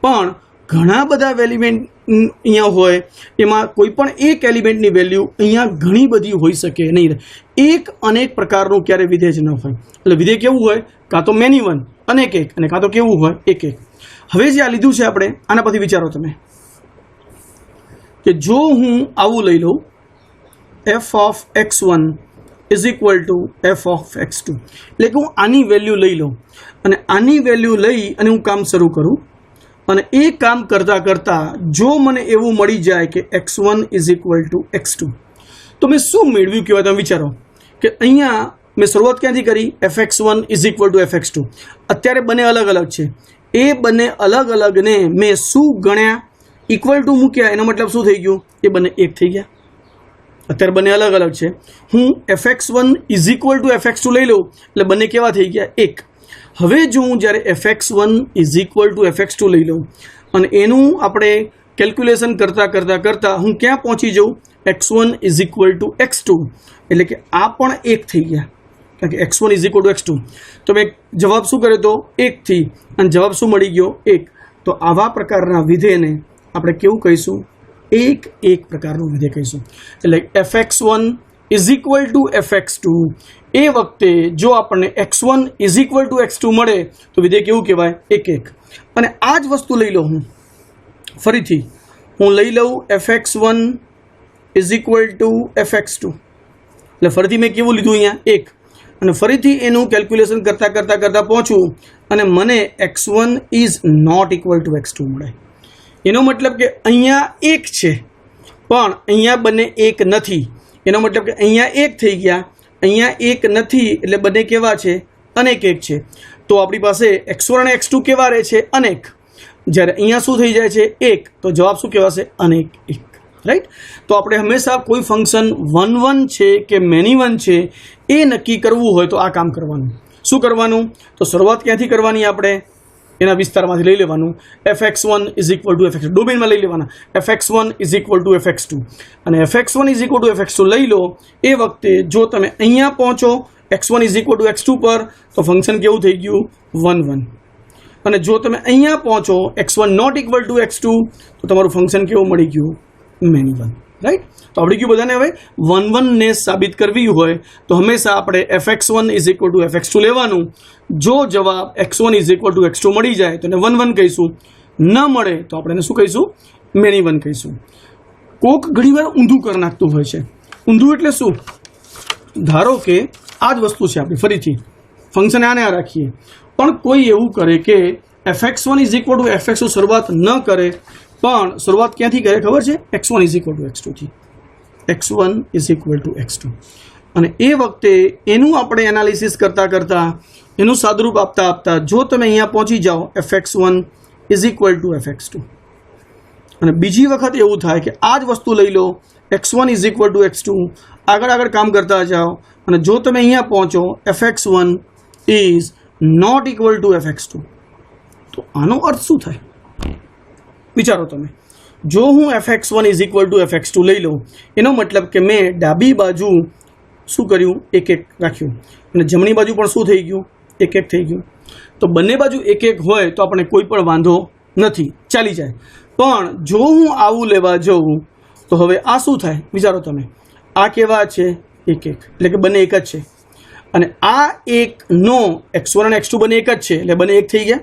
પણ ઘણા બધા એલિમેન્ટ અહીંયા હોય, એમાં કોઈ પણ એક એલિમેન્ટની વેલ્યુ અહીંયા ઘણી બધી હોઈ શકે નહીં. એક અનેક પ્રકારનું ક્યારે વિધેય જ ન હોય. એટલે વિધેય કેવું હોય? કાં તો મેની 1 અનેક એક, અને કાં તો કેવું હોય? એક એક. હવે જે આ લીધું છે આપણે, આના પરથી વિચારો તમે કે જો હું આવું લઈ લઉં f of x1 is equal to f of x2, એટલે કે હું આની વેલ્યુ લઈ લઉં અને આની વેલ્યુ લઈ અને હું કામ શરૂ કરું, અને એ કામ કરતાં કરતાં જો મને એવું મળી જાય કે x1 is equal to x2, તો મેં શું મેળવ્યું કહેવાય? તમે વિચારો કે અહીંયા મેં શરૂઆત ક્યાંથી કરી? fx1 is equal to fx2. અત્યારે બંને અલગ અલગ છે. એ બંને અલગ અલગને મેં શું ગણ્યા? ઇક્વલ ટુ મૂક્યા. એનો મતલબ શું થઈ ગયું? એ બંને એક થઈ ગયા. અત્યારે બંને અલગ અલગ છે. હું fx1 is equal two fx2 લઈ લઉં એટલે બંને કેવા થઈ ગયા? એક. હવે જો હું જ્યારે fx1 is equal two fx2 લઈ લઉં અને એનું આપણે કેલ્ક્યુલેશન કરતાં હું ક્યાં પહોંચી જાઉં? x1 is equal two x2, એટલે કે આ પણ એક થઈ ગયા. કારણ કે x1 is equal two x2, તો મેં જવાબ શું કર્યો? તો 1 થી, અને જવાબ શું મળી ગયો? 1. તો આવા પ્રકારના વિધેયને આપણે કેવું કહીશું? એક એક પ્રકારનું વિધેય કહીશું. એટલે fx1 is equal two fx2, એ વખતે જો આપણને x1 is equal two x2 મળે તો વિધેય કેવું કહેવાય? એક એક. અને આ જ વસ્તુ લઈ લઉં હું ફરીથી, હું લઈ લઉં fx1 is equal two fx2, એટલે ફરીથી મેં કેવું લીધું? અહીંયા એક. અને ફરીથી એનું કેલ્ક્યુલેશન કરતાં પહોંચું અને મને x1 is not equal to x2 મળે. એનો મતલબ કે અહીંયા એક છે પણ અહીંયા બંને એક નથી. એનો મતલબ કે અહીંયા એક થઈ ગયા, અહીંયા એક નથી, એટલે બંને કેવા છે? અનેક એક છે. તો આપણી પાસે x1 અને x2 કેવા રહે છે? અનેક. જ્યારે અહીંયા શું થઈ જાય છે? એક. તો જવાબ શું કહેવાશે? અનેક એક. રાઈટ? તો આપણે હંમેશા કોઈ ફંક્શન 1 1 છે કે મેની 1 છે એ નક્કી કરવું હોય તો આ કામ કરવાનું. શું કરવાનું? તો શરૂઆત ક્યાંથી કરવાની? આપણે એના વિસ્તારમાંથી લઈ લેવાનું. fx1 is equal two fx2 ડોમેનમાં લઈ લેવાના. fx1 is equal two fx2, અને fx1 is equal two fx2 લઈ લો. એ વખતે જો તમે અહીંયા પહોંચો x1 is equal two x2 પર, તો ફંક્શન કેવું થઈ ગયું? 1 1. અને જો તમે અહીંયા પહોંચો x1 not equal to x2, તો તમારું ફંક્શન કેવું મળી ગયું? મેની 1. રાઈટ? તો આવડી ગયું બધાને. હવે 1 1 ને સાબિત કરવી હોય તો હંમેશા આપણે fx1 is equal two fx2 લેવાનું. જો જવાબ x1 is equal two x2 મળી જાય તો એને 1 1 કહીશું, ન મળે તો આપણે એને શું કહીશું? મેની 1 કહીશું. કોક ઘણીવાર ઊંધું કરી નાખતું હોય છે. ઊંધું એટલે શું? ધારો કે આ જ વસ્તુ છે, આપણી ફરીથી ફંક્શન આને આ રાખીએ, પણ કોઈ એવું કરે કે fx1 is equal two fx2 શરૂઆત ન કરે, પણ શરૂઆત ક્યાંથી કરે ખબર છે? x1 is equal two x2 થી. x1 is equal two x2, અને એ વખતે એનું આપણે એનાલિસિસ કરતાં એનું સાદુરૂપ આપતા જો તમે અહીંયા પહોંચી જાઓ fx1 is equal two fx2, અને બીજી વખત એવું થાય કે આ જ વસ્તુ લઈ લો x1 is equal two x2, આગળ કામ કરતા જાઓ, અને જો તમે અહીંયા પહોંચો fx1 is not equal to fx2, તો આનો અર્થ શું થાય વિચારો તમે. જો હું fx1 is equal two fx2 લઈ લઉં, એનો મતલબ કે મેં ડાબી બાજુ શું કર્યું, એક એક રાખ્યું, અને જમણી બાજુ પણ શું થઈ ગયું, એક એક થઈ ગયું. તો બંને બાજુ એક એક હોય તો આપણે કોઈ પણ વાંધો નથી, ચાલી જાય. પણ જો હું આવું લેવા જાઉં તો હવે આ શું થાય વિચારો તમે. આ કેવા છે, એક એક, એટલે કે બંને એક જ છે. અને આ એકનો x1 અને x2 બંને એક જ છે, એટલે બંને એક થઈ ગયા.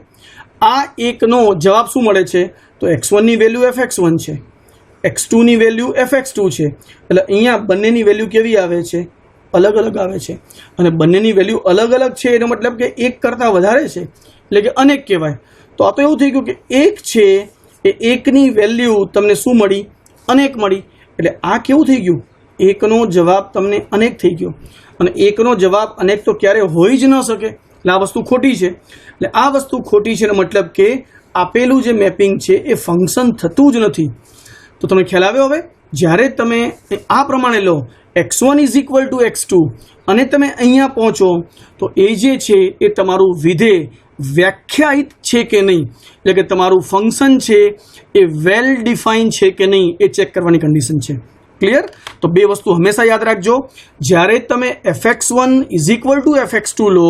આ એકનો જવાબ શું મળે છે, તો x1 ની વેલ્યુ fx1 છે, x2 ની વેલ્યુ fx2 છે. એટલે અહીંયા બંનેની વેલ્યુ કેવી આવે છે, અલગ અલગ આવે છે. અને બંનેની વેલ્યુ અલગ અલગ છે એનો મતલબ કે એક કરતાં વધારે છે, એટલે કે અનેક કહેવાય. તો આ તો એવું થઈ ગયું કે એક છે એ એકની વેલ્યુ તમને શું મળી, અનેક મળી. એટલે આ કેવું થઈ ગયું, એકનો જવાબ તમને અનેક થઈ ગયો. અને એકનો જવાબ અનેક તો ક્યારે હોઈ જ ન શકે, એટલે આ વસ્તુ ખોટી છે. એટલે આ વસ્તુ ખોટી છે એનો મતલબ કે આપેલું જે મેપિંગ છે એ ફંક્શન થતું જ નથી. તો તમને ખ્યાલ આવ્યો. હવે જ્યારે તમે આ પ્રમાણે લો x1 is equal two x2 અને તમે અહીંયા પહોંચો તો એ જે છે એ તમારું વિધેય વ્યાખ્યાયિત છે કે નહીં, એટલે કે તમારું ફંક્શન છે એ વેલ ડિફાઇન છે કે નહીં એ ચેક કરવાની કન્ડિશન છે. ક્લિયર? તો બે વસ્તુ હંમેશા યાદ રાખજો. જ્યારે તમે fx1 is equal two fx2 લો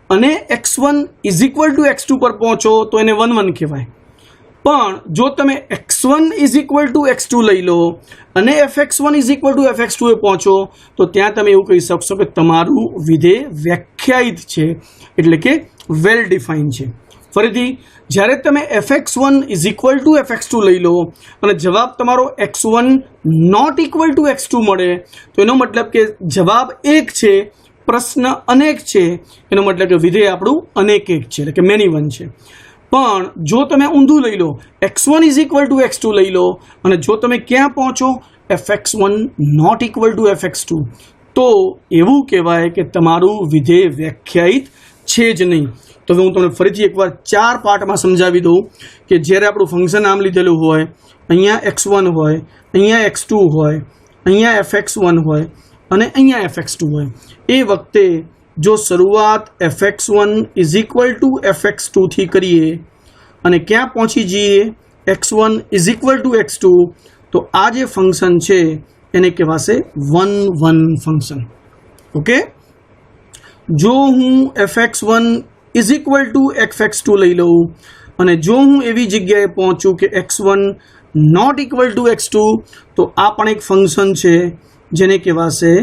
અને x1 is equal two x2 પર પહોંચો તો એને 1 1 કહેવાય. પણ જો તમે x1 is equal two x2 લઈ લો અને fx1 is equal two fx2 એ પહોંચો તો ત્યાં તમે એવું કહી શકશો કે તમારું વિધેય વ્યાખ્યાયિત છે, એટલે કે વેલ ડિફાઇન છે. ફરીથી, જ્યારે તમે fx1 is equal two fx2 લઈ લો અને જવાબ તમારો x1 not equal to x2 મળે તો એનો મતલબ કે જવાબ એક છે, પ્રશ્ન અનેક છે, એનો મતલબ કે વિધેય આપણું અનેક એક છે, એટલે કે મેની વન છે. પણ જો તમે ઊંધું લઈ લો, x1 is equal two x2 લઈ લો અને જો તમે ક્યાં પહોંચો fx1 not equal to fx2 તો એવું કહેવાય કે તમારું વિધેય વ્યાખ્યાયિત છે જ નહીં. તો હું તમને ફરીથી એકવાર 4 પાર્ટમાં સમજાવી દઉં કે જ્યારે આપણું ફંક્શન નામ લીધેલું હોય, અહીંયા x1 હોય, અહીંયા x2 હોય, અહીંયા fx1 હોય અને અહીંયા fx2 હોય, એ વખતે જો શરૂઆત fx1 is equal two fx2 થી કરીએ અને ક્યાં પહોંચી જઈએ x1 is equal two x2 તો આ જે ફંક્શન છે એને કહેવાશે 1 1 ફંક્શન. ઓકે, જો હું fx1 is equal two fx2 લઈ લઉં અને જો હું એવી જગ્યાએ પહોંચું કે x1 not equal to x2 તો આ પણ એક ફંક્શન છે જેને કહેવાશે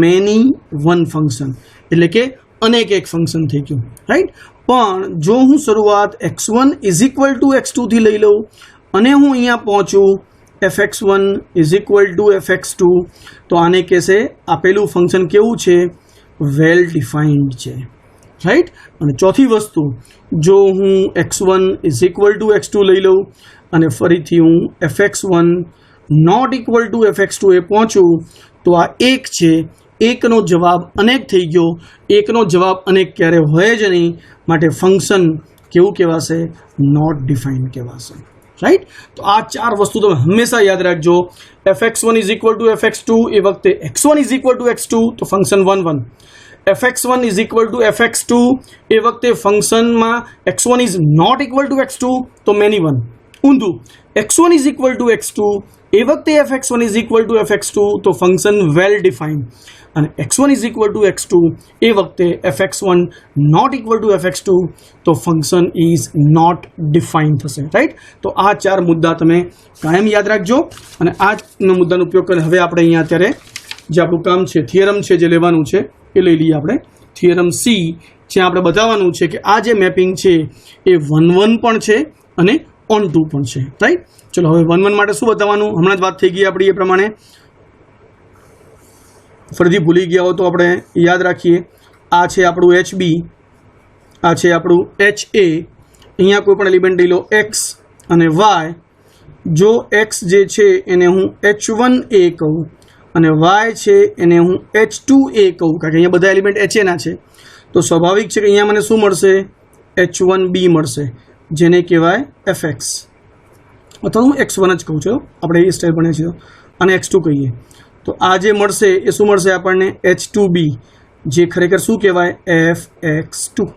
મેની વન ફંક્શન, એટલે કે અનેક એક ફંક્શન થઈ ગયું. રાઈટ? પણ જો હું શરૂઆત x1 is equal two x2 થી લઈ લઉં અને હું અહીંયા પહોંચું fx1 is equal two fx2 તો આને કહેશે આપેલું ફંક્શન કેવું છે, વેલ ડિફાઇન્ડ છે. રાઈટ? અને ચોથી વસ્તુ, જો હું x1 is equal two x2 લઈ લઉં અને ફરીથી હું fx1 not equal to fx2 એ પહોંચું તો આ એક છે, એકનો જવાબ અનેક થઈ ગયો. એકનો જવાબ અનેક ક્યારે હોય જ નહીં, માટે ફંક્શન કેવું કહેવાશે, નોટ ડિફાઇન કહેવાશે. રાઈટ? તો આ 4 વસ્તુ તમે હંમેશા યાદ રાખજો. fx1 is equal two fx2 એ વખતે x1 is equal two x2 તો function 1 1. fx1 is equal two fx2 એ વખતે ફંક્શનમાં x1 is not equal to x2 તો મેની વન. ઊંધું, x1 is equal two x2 એ વખતે fx1 is equal two fx2 તો function વેલ define. અને x1 is equal two x2 એ વખતે fx1 not equal to fx2 તો function is not define થશે. Right? તો આ 4 મુદ્દા તમે કાયમ યાદ રાખજો. અને આ મુદ્દાનો ઉપયોગ કરીને હવે આપણે અહીંયા અત્યારે જે આપણું કામ છે, થિયરમ છે જે લેવાનું છે એ લઈ લઈએ આપણે. થિયરમ C, જ્યાં આપણે બતાવવાનું છે કે આ જે મેપિંગ છે એ 1 1 પણ છે અને ઓન ટુ પણ છે. રાઈટ? ચલો હવે 1 1 માટે શું બતાવવાનું, હમણાં જ વાત થઈ ગઈ આપણી એ પ્રમાણે. ફરીથી ભૂલી ગયા હો તો આપણે યાદ રાખીએ. આ છે આપણું HB, આ છે આપણું HA. અહીંયા કોઈ પણ એલિમેન્ટ લઈ લો x અને y. જો x જે છે એને હું h1a કહું અને y છે એને હું h2a કહું, કારણ કે અહીંયા બધા એલિમેન્ટ HA ના છે, તો સ્વાભાવિક છે કે અહીંયા મને શું મળશે, h1b મળશે, જેને કહેવાય fx. અથવા હું x1 જ કહું છું, આપણે એ સ્ટાઇલ ભણીએ છીએ, અને x2 કહીએ. તો આ જે મળશે એ શું મળશે આપણને, h2b, જે ખરેખર શું કહેવાય, fx2.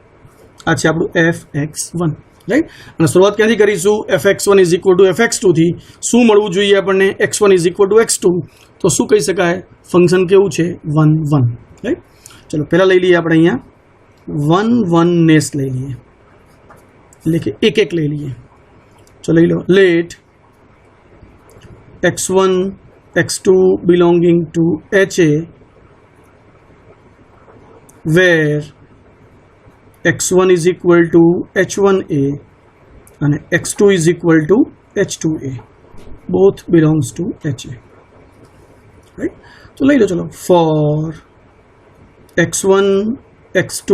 આ છે આપણું fx1. રાઈટ. અને શરૂઆત ક્યાંથી કરીશું? fx1 is equal two fx2 થી. શું મળવું જોઈએ આપણને? x1 is equal two x2. તો શું કહી શકાય? ફંક્શન કેવું છે? 1 1. રાઈટ. ચલો પહેલાં લઈ લઈએ આપણે અહીંયા 1 1 નેસ લઈ લઈએ, એટલે કે એક એક લઈ લઈએ. ચલો લઈ લો. Let x1 x2 belonging to HA where x1 is equal to h1a and x2 is equal to h2a, both belongs to HA. Right? So લઈ લો. ચલો for x1 x2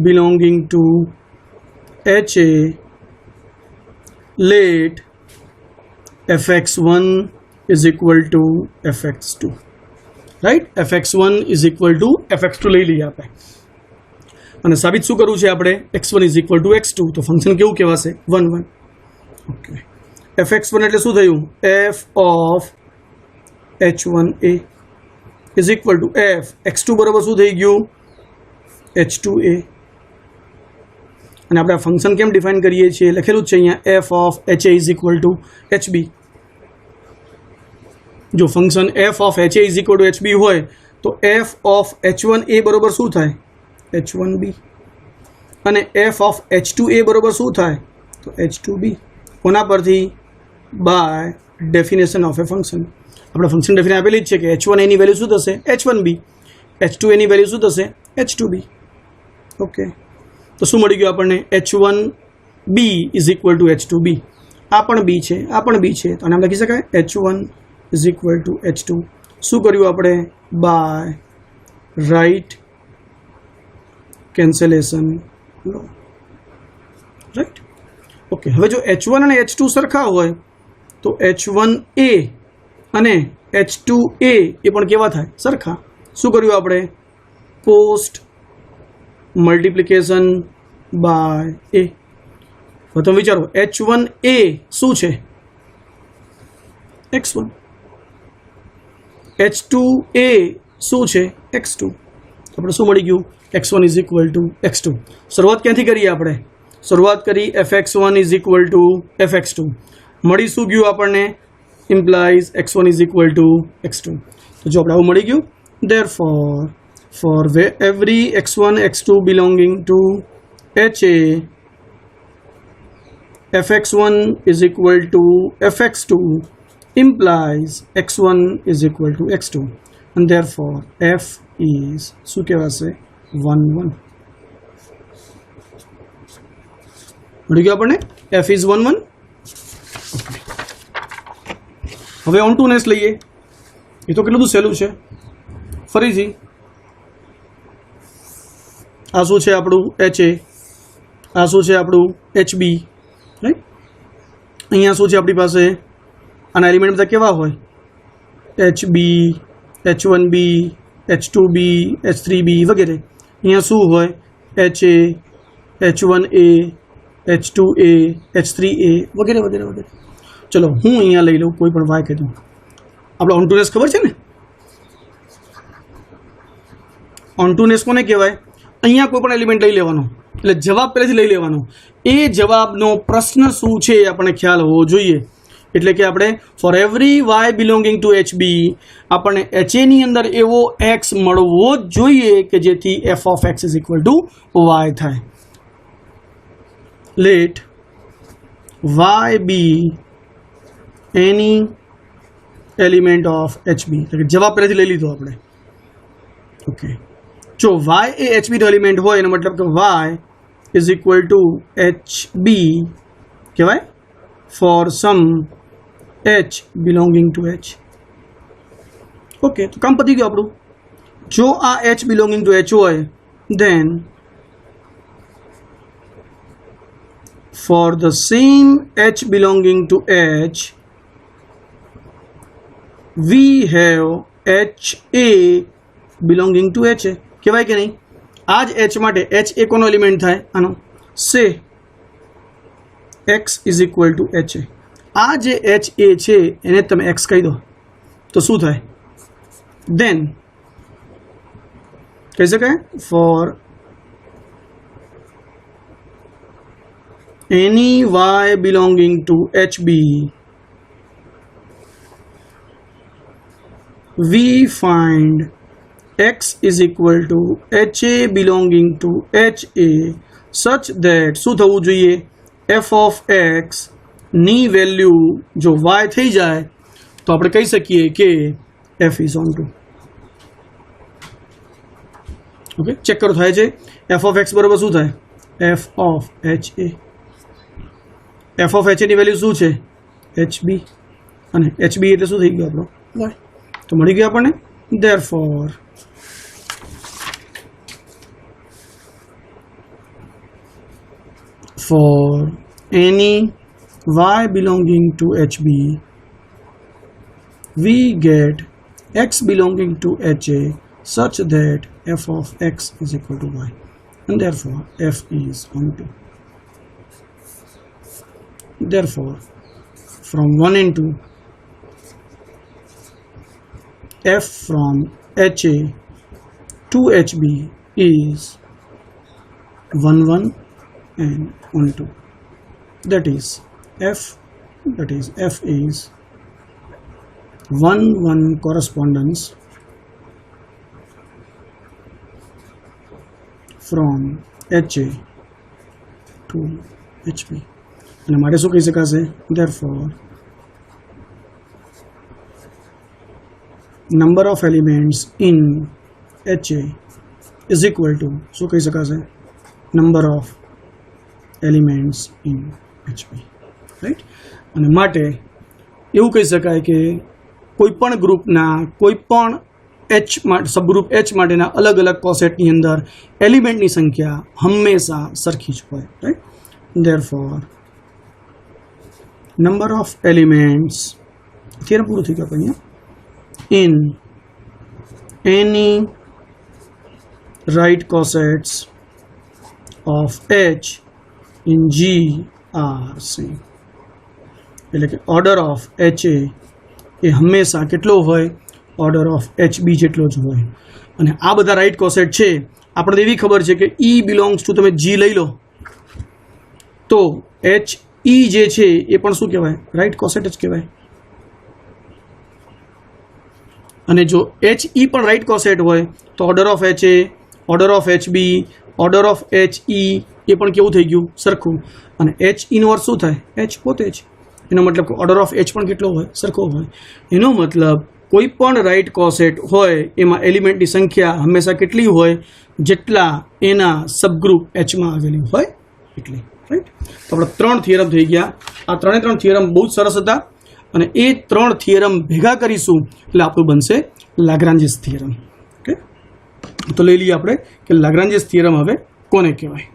belonging to HA let fx1 is equal to fx2. Right. fx1 is equal to fx2 લઈ લઈએ આપણે. અને સાબિત શું કરવું છે આપણે? x1 is equal to x2. તો ફંક્શન કેવું કહેવાશે? 1 1. ઓકે. fx1 એટલે શું થયું? f of h1a is equal to f x2 બરાબર શું થઈ ગયું? h2a. અને આપણે આ ફંક્શન કેમ ડિફાઇન કરીએ છીએ? લખેલું જ છે અહીંયા f of ha is equal to hb. જો function f of ha is equal to hb હોય તો f of h1a બરાબર શું થાય? h1b. અને f of h2a બરાબર શું થાય? તો h2b. કોના પરથી? By definition of a function. આપણે ફંક્શન ડેફિનેશન આપેલી જ છે કે h1a ની વેલ્યુ શું થશે? h1b. h2a ની વેલ્યુ શું થશે? h2b. ઓકે. તો શું મળી ગયું આપણને? h1b is equal two h2b. આ પણ b છે, આ પણ b છે, તો આને આમ લખી શકાય h1 is equal two h2. શું કર્યું આપણે? By right cancellation law. Right. Okay. હવે જો h1 અને h2 સરખા હોય તો h1a અને h2a એ પણ કેવા થાય? સરખા. શું કર્યું આપણે? Post multiplication by a. હવે તમે વિચારો h1a શું છે? x1. h2a શું છે? x2. આપણે શું મળી ગયું? x1 is equal two x2. શરૂઆત ક્યાંથી કરીએ આપણે? શરૂઆત કરી fx1 is equal two fx2. મળી શું ગયું આપણને? Implies x1 is equal two x2. તો જો આપણે આવું મળી ગયું. therefore for every x1 x2 belonging to HA fx1 is equal to fx2 implies x1 is equal to x2 and therefore f is શું કહેવાશે? 1 1. મળી ગયું આપણને? f is 1 1. ઓકે. હવે ઓન ટુ નેસ લઈએ. એ તો કેટલું બધું સહેલું છે. ફરીથી આ શું છે આપણું? HA. આ શું છે આપણું? HB. રાઈટ. અહીંયા શું છે આપણી પાસે? આના એલિમેન્ટ બધા કેવા હોય? HB, H1B, H2B, H3B વગેરે. અહીંયા શું હોય? HA, H1A, H2A, H3A વગેરે વગેરે વગેરે. ચલો હું અહીંયા લઈ લઉં કોઈ પણ વાય કહી દઉં. આપણે ઓન્ટુનેસ ખબર છે ને? ઓન્ટુનેસ કોને કહેવાય? અહીંયા કોઈ પણ એલિમેન્ટ લઈ લેવાનો, એટલે જવાબ પહેલેથી લઈ લેવાનો. એ જવાબનો પ્રશ્ન શું છે એ આપણને ખ્યાલ હોવો જોઈએ. એટલે કે આપણે for every y belonging to HB આપણને HA ની અંદર એવો x મળવો જ જોઈએ કે જેથી f of x is equal to y થાય. Let y be any element of HB. એટલે કે જવાબ પહેલેથી લઈ લીધો આપણે. ઓકે. જો y એ HB નો એલિમેન્ટ હોય એનો મતલબ કે y is equal to HB કહેવાય for some h belonging to h. Okay. તો કામ પતી ગયું આપણું. જો આ h belonging to h હોય then for the same h belonging to h we have HA belonging to HA. કહેવાય કે નહીં? આ જ h માટે h એ કોનો એલિમેન્ટ થાય? આનો. સે x is equal two HA. આ જે HA છે એને તમે x કહી દો તો શું થાય? દેન કહી શકાય four any y belonging to HB, we find x is equal to HA belonging to HA such that શું થવું જોઈએ, f of x ની વેલ્યુ જો y થઈ જાય તો આપણે કહી શકીએ કે f is on 2. Okay, check કરો થાય છે. f of x બરાબર શું થાય, f of HA. f of HA ની વેલ્યુ શું છે, HB, અને HB એટલે શું થઈ ગયું આપણો y, તો મળી ગયું આપણને. therefore for any y belonging to HB, we get x belonging to HA such that f of x is equal to y, and therefore f is on 2. Therefore, from 1 and 2, f from HA to HB is 1 1 and 1 2. That is f is 1 1 correspondence from HA to HB. અને માટે શું કહી શકાશે, therefore number of elements in HA is equal to શું કહી શકાશે, number of elements in HB, right. અને માટે એવું કહી શકાય કે કોઈપણ ગ્રુપના કોઈપણ એચ માટે સબગ્રુપ એચ માટેના અલગ અલગ કોસેટની અંદર એલિમેન્ટની સંખ્યા હંમેશા સરખી જ હોય, right. therefore number of elements, theorem પૂરું થઈ ગયું અહીંયા, in any right cosets of H in G are same. એટલે કે ઓર્ડર ઓફ HA એ હંમેશા કેટલો હોય, ઓર્ડર ઓફ HB જેટલો જ હોય. અને આ બધા રાઈટ કોસેટ છે. આપણે એવી ખબર છે કે E બિલોંગ્સ ટુ તમે G લઈ લો તો HE જે છે એ પણ શું કહેવાય, રાઈટ કોસેટ જ કહેવાય. અને જો HE પણ રાઈટ કોસેટ હોય તો order of HA, order of HB, order of HE એ પણ કેવું થઈ ગયું, સરખું. અને HE નો અર્થ શું થાય, H પોતે જ. એનો મતલબ કે ઓર્ડર ઓફ H પણ કેટલો હોય, સરખો હોય. એનો મતલબ કોઈ પણ રાઈટ કોસેટ હોય એમાં એલિમેન્ટની સંખ્યા હંમેશા કેટલી હોય, જેટલા એના સબગ્રુપ એચમાં આવેલી હોય એટલી, રાઈટ. તો આપણે 3 થિયરમ થઈ ગયા. આ 3 થિયરમ બહુ જ સરસ હતા અને એ 3 થિયરમ ભેગા કરીશું એટલે આપણું બનશે લાગ્રાન્જિસ થિયરમ. ઓકે, તો લઈ લઈએ આપણે કે લાગ્રાન્જિસ થિયરમ હવે કોને કહેવાય.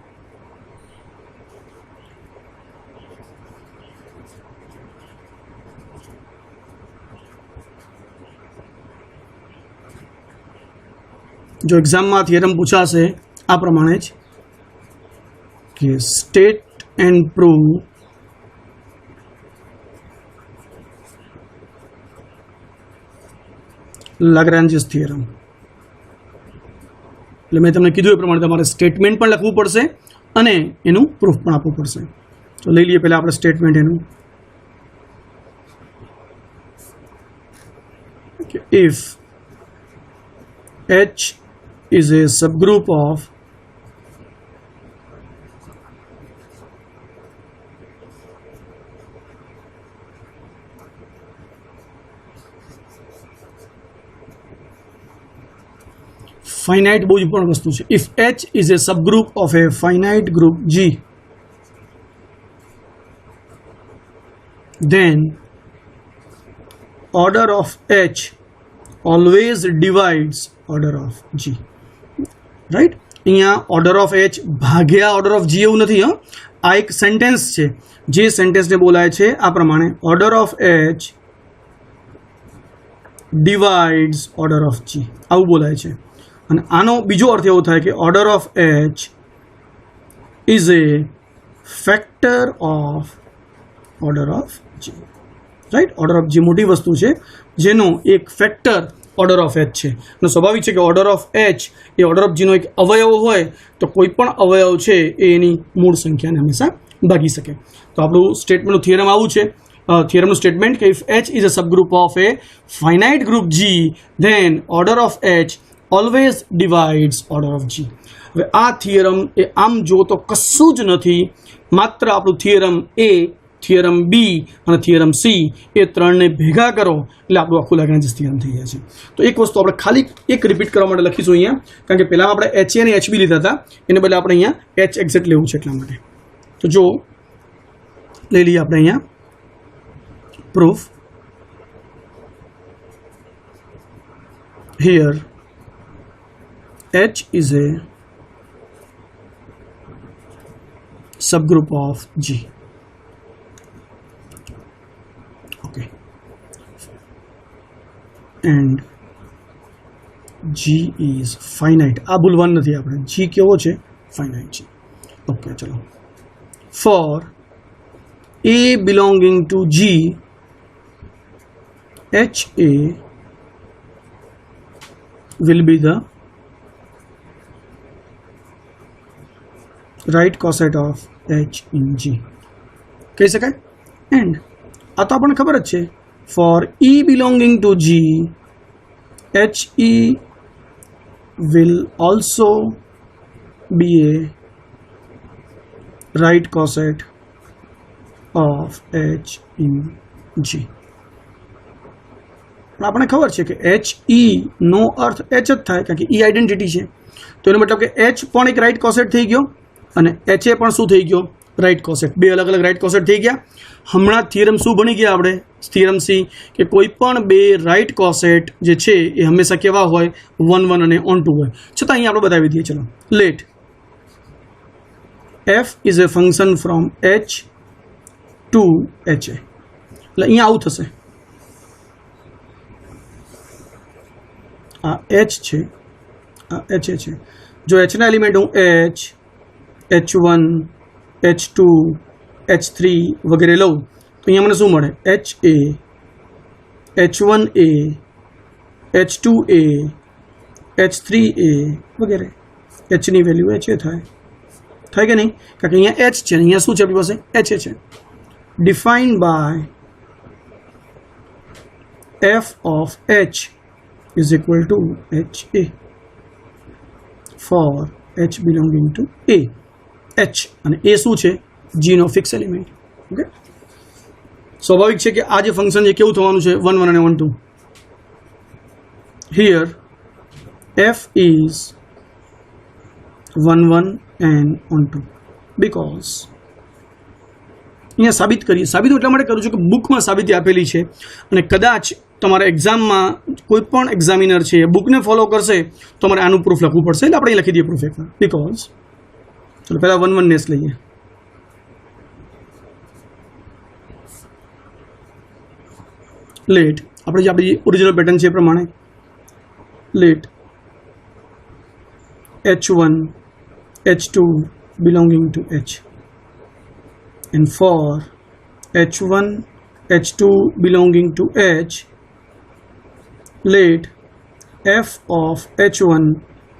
જો એક્ઝામમાં થિયરમ પૂછાશે આ પ્રમાણે જ કે સ્ટેટ એન્ડ પ્રૂવ લાગ્રાન્જિસ થિયરમ. એટલે મેં તમને કીધું એ પ્રમાણે તમારે સ્ટેટમેન્ટ પણ લખવું પડશે અને એનું પ્રૂફ પણ આપવું પડશે. તો લઈ લઈએ પહેલાં આપણે સ્ટેટમેન્ટ એનું. if H is a subgroup of finite, બહુ ઇમ્પોર્ટન્ટ વસ્તુ છે. if H is a subgroup of a finite group G, then order of H always divides order of G, right. અહીંયા order of H ભાગ્યા order of G એવું નથી. આ એક sentence છે જે સેન્ટેન્સને બોલાય છે આ પ્રમાણે, order of H divides order of G, આવું બોલાય છે. અને આનો બીજો અર્થ એવો થાય કે order of H is a factor of order of G, right. order of G મોટી વસ્તુ છે જેનો એક ફેક્ટર ઓર્ડર ઓફ H છે. અને સ્વાભાવિક છે કે order of H A order of G નો એક અવયવ હોય તો કોઈ પણ અવયવ છે એ એની મૂળ સંખ્યાને હંમેશા ભાગી શકે. તો આપણું સ્ટેટમેન્ટનું થિયરમ આવું છે. થિયરમનું સ્ટેટમેન્ટ કે if H is a subgroup of a finite group G then order of H always divides order of G. હવે આ થિયરમ એ આમ જો તો કશું જ નથી, માત્ર આપણું થિયરમ A, થિયરમ B અને થિયરમ C એ ત્રણને ભેગા કરો એટલે આપણું આખું લેગ્રેન્જિસ થિયરમ થઈ જાય છે. તો એક વસ્તુ આપણે ખાલી એક રિપીટ કરવા માટે લખીશું અહીંયા, કારણ કે પહેલાં આપણે HA અને HB લીધા હતા, એને બદલે આપણે અહીંયા H એક્ઝેક્ટ લેવું છે એટલા માટે. તો જો લઈ લઈએ આપણે અહીંયા proof. Here H is a subgroup of G. Okay. And G is finite. આ ભૂલવાનું નથી આપણે. G કેવો છે? Finite છે. ઓકે, ચલો. For A belonging to G, HA will be the right coset of H in G. કહી શકાય. And આ તો આપણને ખબર જ છે. For E belonging to G, HE will also be a right coset of H in G. પણ આપણને ખબર છે કે HE નો અર્થ H જ થાય, કારણ કે E આઈડેન્ટિટી છે. તો એનો મતલબ કે H પણ એક રાઇટ કોસેટ થઈ ગયો અને HA પણ શું થઈ ગયો? રાઇટ કોસેટ. બે અલગ અલગ રાઇટ કોસેટ થઈ ગયા. હમણાં થિયરમ શું ભણી ગયા આપણે? થિયરમ C કે કોઈ પણ બે રાઇટ કોસેટ જે છે એ હંમેશા કેવા હોય? 1 1 અને on 2 હોય. છતાં અહીંયા આપણે બતાવી દઈએ. ચલો, late F is a function from H to HA. એટલે અહીંયા આવું થશે. આ H છે, આ HA છે. જો H ના એલિમેન્ટ હું H, H1, H2, H3 વગેરે લઉં તો અહીંયા મને શું મળે? HA, H1A, H2A, H3A વગેરે. Hની વેલ્યુ HA થાય કે નહીં? કારણ કે અહીંયા H છે, અહીંયા શું છે આપણી પાસે? HA છે. Defined by F of H is equal to HA for H belonging to A. H અને A શું છે? G નો ફિક્સ એલિમેન્ટ. ઓકે, સ્વાભાવિક છે કે આ જે ફંક્શન છે કેવું થવાનું છે? 1 1 અને 1 2. Here F is 1 1 and 1 2 because અહીંયા સાબિત એટલા માટે કરું છું કે બુકમાં સાબિતી આપેલી છે અને કદાચ તમારા એક્ઝામમાં કોઈ પણ એક્ઝામિનર છે બુકને ફોલો કરશે તો તમારે આનું પ્રૂફ લખવું પડશે. એટલે આપણે અહીં લખી દઈએ પ્રૂફ એકવાર. બીકોઝ ચલો પહેલાં 1 1 નેસ લઈએ. લેટ આપણે જે આપણી ઓરિજિનલ પેટર્ન છે એ પ્રમાણે late H1, H2 belonging to H, and for H1, H2 belonging to H, let F of H1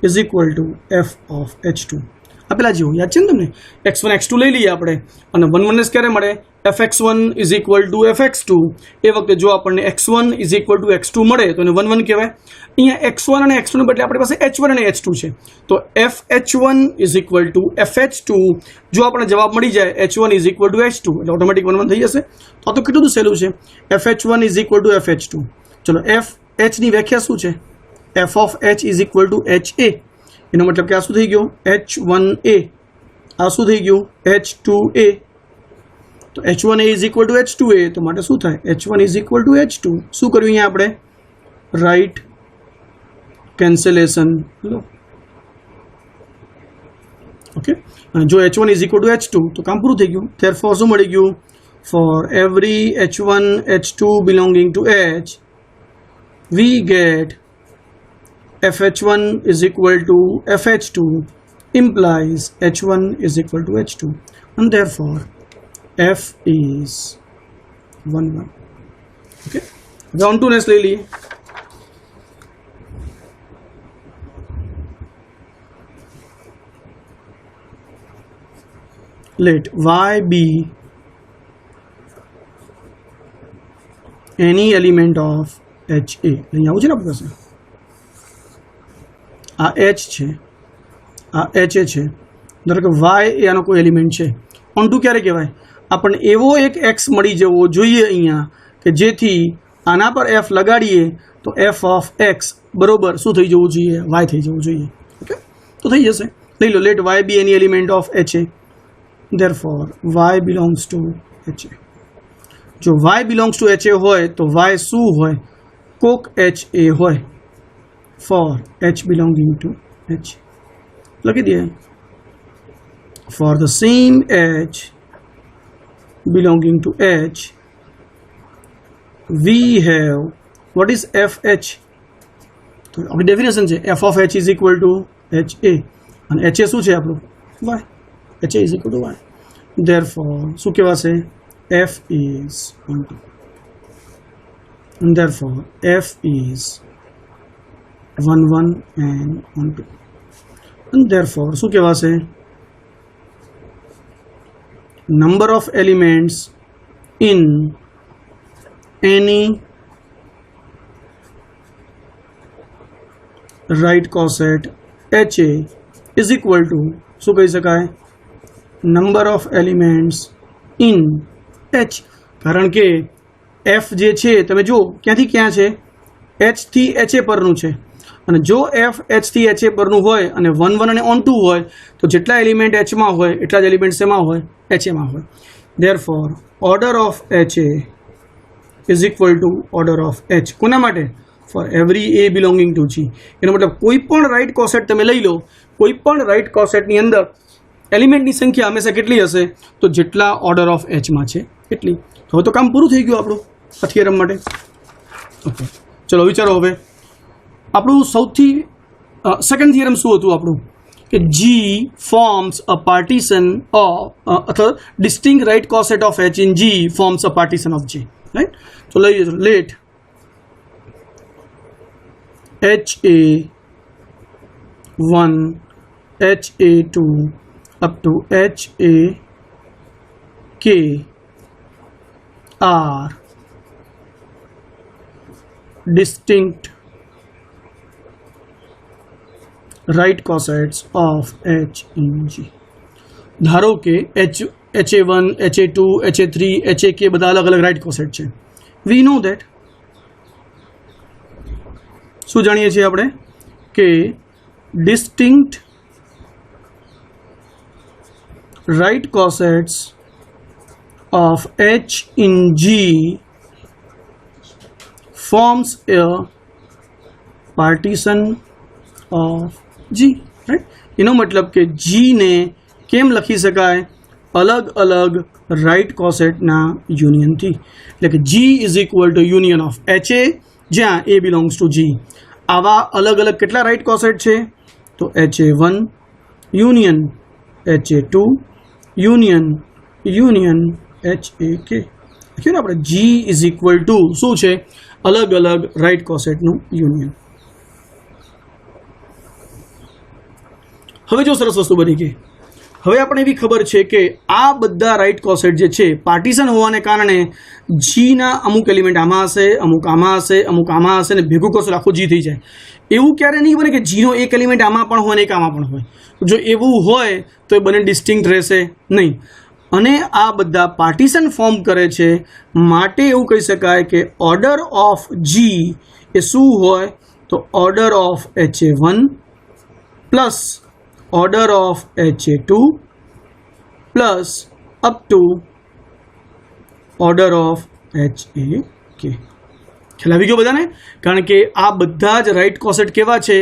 is equal to F of H2. આ પેલા જેવું યાદ છે ને તમને? x1 x2 લઈ લઈએ આપણે અને 1 1 ક્યારે મળે? fx1 is equal to fx2. એ વખતે જો આપણને x1 is equal to x2 મળે તો એને 1 1 કહેવાય. અહીંયા x1 અને x2 ને બદલે આપણી પાસે h1 અને h2 છે, તો fh1 is equal to fh2. જો આપણને જવાબ મળી જાય h1 is equal to h2 એટલે ઓટોમેટિક 1 1 થઈ જશે. તો કેટલું બધું સહેલું છે. fh1 is equal to fh2. ચલો, f ની વ્યાખ્યા શું છે? f of h is equal to ha. એનો મતલબ કે આ શું થઈ ગયું? h1a. આ શું થઈ ગયું? h2a. તો h1a is equal to h2a. તો માટે શું થાય? h1 is equal to h2. શું કર્યું અહીંયા આપણે? રાઈટ કેન્સલેશન લો. ઓકે, જો h1 is equal to h2 તો કામ પૂરું થઈ ગયું. therefore શું મળી ગયું? for every h1 h2 belonging to h we get fh1 is equal to fh2 implies h1 is equal to h2 and therefore f is 1 1. Okay, હવે on to next લઈ લઈએ. let y be any element of HA. અહીં આવું છે ને આપણી પાસે આ H છે, આ HA છે, ધારો કે y એ આનો કોઈ એલિમેન્ટ છે. ઓન ટુ ક્યારે કહેવાય? આપણને એવો એક x મળી જવો જોઈએ અહીંયા કે જેથી આના પર f લગાડીએ તો f of x બરોબર શું થઈ જવું જોઈએ? y થઈ જવું જોઈએ. ઓકે, તો થઈ જશે. લઈ લો, let y be any element of HA. therefore y belongs to HA. જો y belongs to HA હોય તો y શું હોય? કોક HA હોય for h belonging to H. લખી દઈએ, for the same h belonging to H we have what is FH? તો આપણી ડેફિનેશન છે f of h is equal to HA અને HA શું છે આપણું? y. HA is equal to y. therefore શું કહેવાશે? f is 1 2 and therefore f is 1 1 and 1 2 and therefore શું કહેવાશે? number of elements in any right coset HA is equal to શું કહી શકાય? number of elements in H. કારણ કે f જે છે તમે જુઓ ક્યાંથી ક્યાં છે? h થી HA પરનું છે અને જો f h થી HA પરનું હોય અને 1 1 અને on 2 હોય તો જેટલા એલિમેન્ટ h માં હોય એટલા જ એલિમેન્ટ શેમાં હોય? HA માં હોય. therefore order of HA is equal to order of H. કોના માટે? for every A belonging to G. એનો મતલબ કોઈ પણ રાઈટ કોસેટ તમે લઈ લો, કોઈ પણ રાઈટ કોસેટની અંદર એલિમેન્ટની સંખ્યા હંમેશા કેટલી હશે? તો જેટલા ઓર્ડર ઓફ એચમાં છે એટલી. હવે તો કામ પૂરું થઈ ગયું આપણું આ થિયરમ માટે. ઓકે, ચલો વિચારો હવે આપણું સૌથી સેકન્ડ થિયરમ શું હતું આપણું? કે G forms a partition of અથવા distinct right coset of H in G forms a partition of G. Right? So let HA1 HA2 up to HAK are distinct right cosets of H in G. ધારો કે HA1 HA2 HA3 HAK બધા અલગ અલગ right કોસેટ છે. વી know that શું જાણીએ છીએ આપણે? કે distinct right cosets of H in G forms a partition of G. right? એનો મતલબ કે G ને કેમ લખી શકાય? અલગ અલગ રાઈટ કોસેટના યુનિયનથી. એટલે કે G is equal to union of HA જ્યાં A belongs to G. આવા અલગ અલગ કેટલા રાઈટ કોસેટ છે? તો HA1 union HA2 union union HAK. લખ્યું ને આપણે G is equal to શું છે? અલગ અલગ રાઈટ કોસેટનું યુનિયન. હવે જો સરસ વસ્તુ બની ગઈ. હવે આપણે એવી ખબર છે કે આ બધા રાઈટ કોસેટ જે છે પાર્ટીશન હોવાને કારણે જીના અમુક એલિમેન્ટ આમાં હશે, અમુક આમાં હશે, અમુક આમાં હશે ને ભેગું કરશો આખું જી થઈ જાય. એવું ક્યારે નહીં બને કે જીનો એક એલિમેન્ટ આમાં પણ હોય ને એક આમાં પણ હોય. જો એવું હોય તો એ બંને ડિસ્ટિંક્ટ રહેશે નહીં. અને આ બધા પાર્ટીશન ફોર્મ કરે છે માટે એવું કહી શકાય કે ઓર્ડર ઓફ જી એ શું હોય? તો order of HA1 plus order of HA2 plus up to order of HAK. ખ્યાલ આવી ગયો બધાને? કારણ કે આ બધા જ રાઈટ કોસેટ કેવા છે?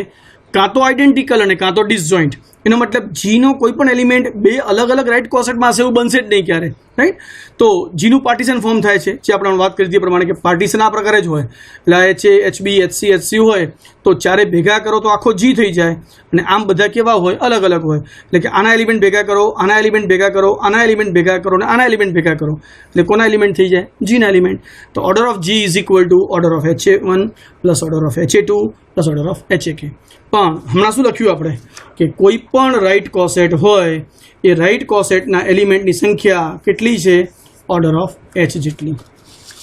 કાં તો આઈડેન્ટિકલ અને કાં તો ડિસજોઈન્ટ. એનો મતલબ જીનો કોઈ પણ એલિમેન્ટ બે અલગ અલગ રાઈટ કોસેટમાં હશે એવું બનશે જ નહીં ક્યારે. રાઈટ? તો જીનું પાર્ટીશન ફોર્મ થાય છે જે આપણે વાત કરી હતી પ્રમાણે કે પાર્ટીશન આ પ્રકારે જ હોય. એટલે HA HB HC HC હોય તો ચારે ભેગા કરો તો આખો જી થઈ જાય અને આમ બધા કેવા હોય? અલગ અલગ હોય. એટલે કે આના એલિમેન્ટ ભેગા કરો, આના એલિમેન્ટ ભેગા કરો, આના એલિમેન્ટ ભેગા કરો અને આના એલિમેન્ટ ભેગા કરો એટલે કોના એલિમેન્ટ થઈ જાય? જીના એલિમેન્ટ. તો order of G is equal to order of HA1 plus order of HA2 plus order of HAK. પણ હમણાં શું લખ્યું આપણે? કે કોઈ પણ રાઇટ કોસેટ હોય એ રાઇટ કોસેટના એલિમેન્ટની સંખ્યા કેટલી છે? ઓર્ડર ઓફ એચ જેટલી.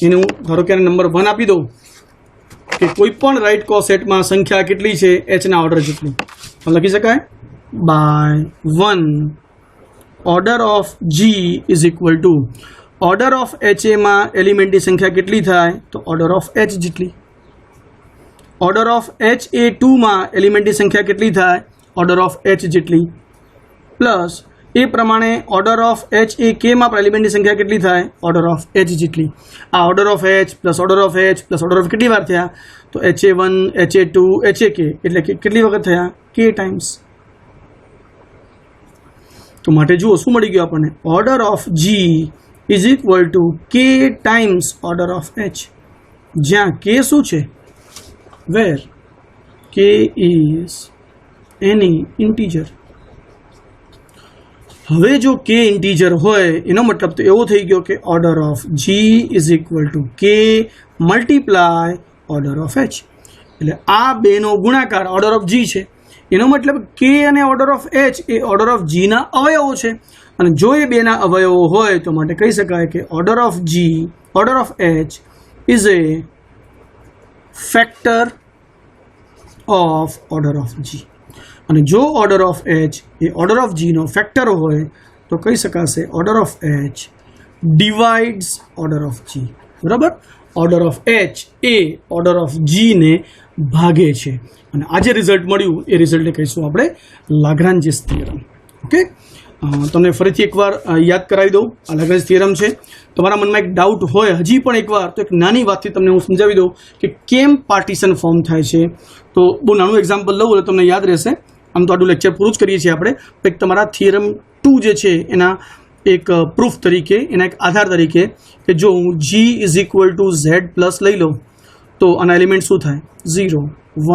એને હું ધારો કે નંબર 1 આપી દઉં કે કોઈ પણ રાઇટ કોસેટમાં સંખ્યા કેટલી છે? એચના ઓર્ડર જેટલી. લખી શકાય by 1 order of G is equal to order of H એમાં એલિમેન્ટની સંખ્યા કેટલી થાય? તો ઓર્ડર ઓફ એચ જેટલી. ઓર્ડર ઓફ એચ એ 2માં એલિમેન્ટની સંખ્યા કેટલી થાય? ઓર્ડર ઓફ એચ જેટલી. પ્લસ એ પ્રમાણે ઓર્ડર ઓફ એચ એ કેમાં પણ એલિમેન્ટની સંખ્યા કેટલી થાય? ઓર્ડર ઓફ એચ જેટલી. આ order of H plus order of H plus order of કેટલી વાર થયા? તો HA1 HA2 HAK એટલે કે કેટલી વખત થયા? k times. તો માટે જુઓ શું મળી ગયું આપણને? Order of G is equal to k times order of H, જ્યાં k શું છે? Where k is any integer. હવે જો k ઇન્ટીજર હોય એનો મતલબ તો એવો થઈ ગયો કે order of G is equal to k multiply order of H. એટલે આ બેનો ગુણાકાર ઓર્ડર ઓફ જી છે. એનો મતલબ કે અને ઓર્ડર ઓફ એચ એ ઓર્ડર ઓફ જીના અવયવો છે, અને જો એ બેના અવયવો હોય તો માટે કહી શકાય કે order of G order of H is a factor of order of G. અને જો ઓર્ડર ઓફ એચ એ ઓર્ડર ઓફ જીનો ફેક્ટર હોય તો કહી શકાશે order of H divides order of G. બરાબર? ઓર્ડર ઓફ એચ એ ઓર્ડર ઓફ જીને ભાગે છે. અને આ જે રિઝલ્ટ મળ્યું એ રિઝલ્ટને કહીશું આપણે લાગ્રાન્જિસ થિયરમ. ઓકે, તમને ફરીથી એકવાર યાદ કરાવી દઉં. આ લાગ્રાન્જ થિયરમ છે. તમારા મનમાં એક ડાઉટ હોય હજી પણ એકવાર, તો એક નાની વાતથી તમને હું સમજાવી દઉં કે કેમ પાર્ટીશન ફોર્મ થાય છે. તો બહુ નાનું એક્ઝામ્પલ લઉં એટલે તમને યાદ રહેશે. આમ તો આટલું લેક્ચર પૂરું જ કરીએ છીએ આપણે. એક તમારા થિયરમ 2 જે છે એના એક પ્રૂફ તરીકે, એના એક આધાર તરીકે કે જો હું G is equal to Z plus લઈ લઉં તો આના એલિમેન્ટ શું થાય? 0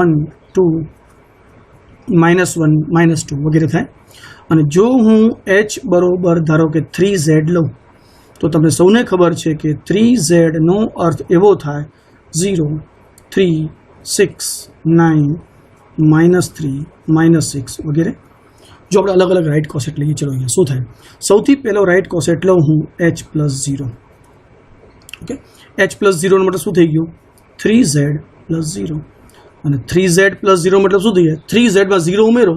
1 2 -1 -2 વગેરે થાય. અને જો હું h બરોબર ધારો કે 3z લઉં તો તમને સૌને ખબર છે કે 3z નો અર્થ એવો થાય 0 3 6 9 -3 -6 વગેરે. જો આપણે અલગ અલગ રાઇટ કોસેટ લઈએ, ચલો અહીંયા શું થાય? સૌથી પહેલો રાઇટ કોસેટ લઉં હું h + 0. ઓકે, h + 0 નો મતલબ શું થઈ ગયું? 3z + 0. અને 3z + 0 મતલબ શું થઈ જાય? 3z માં 0 ઉમેરો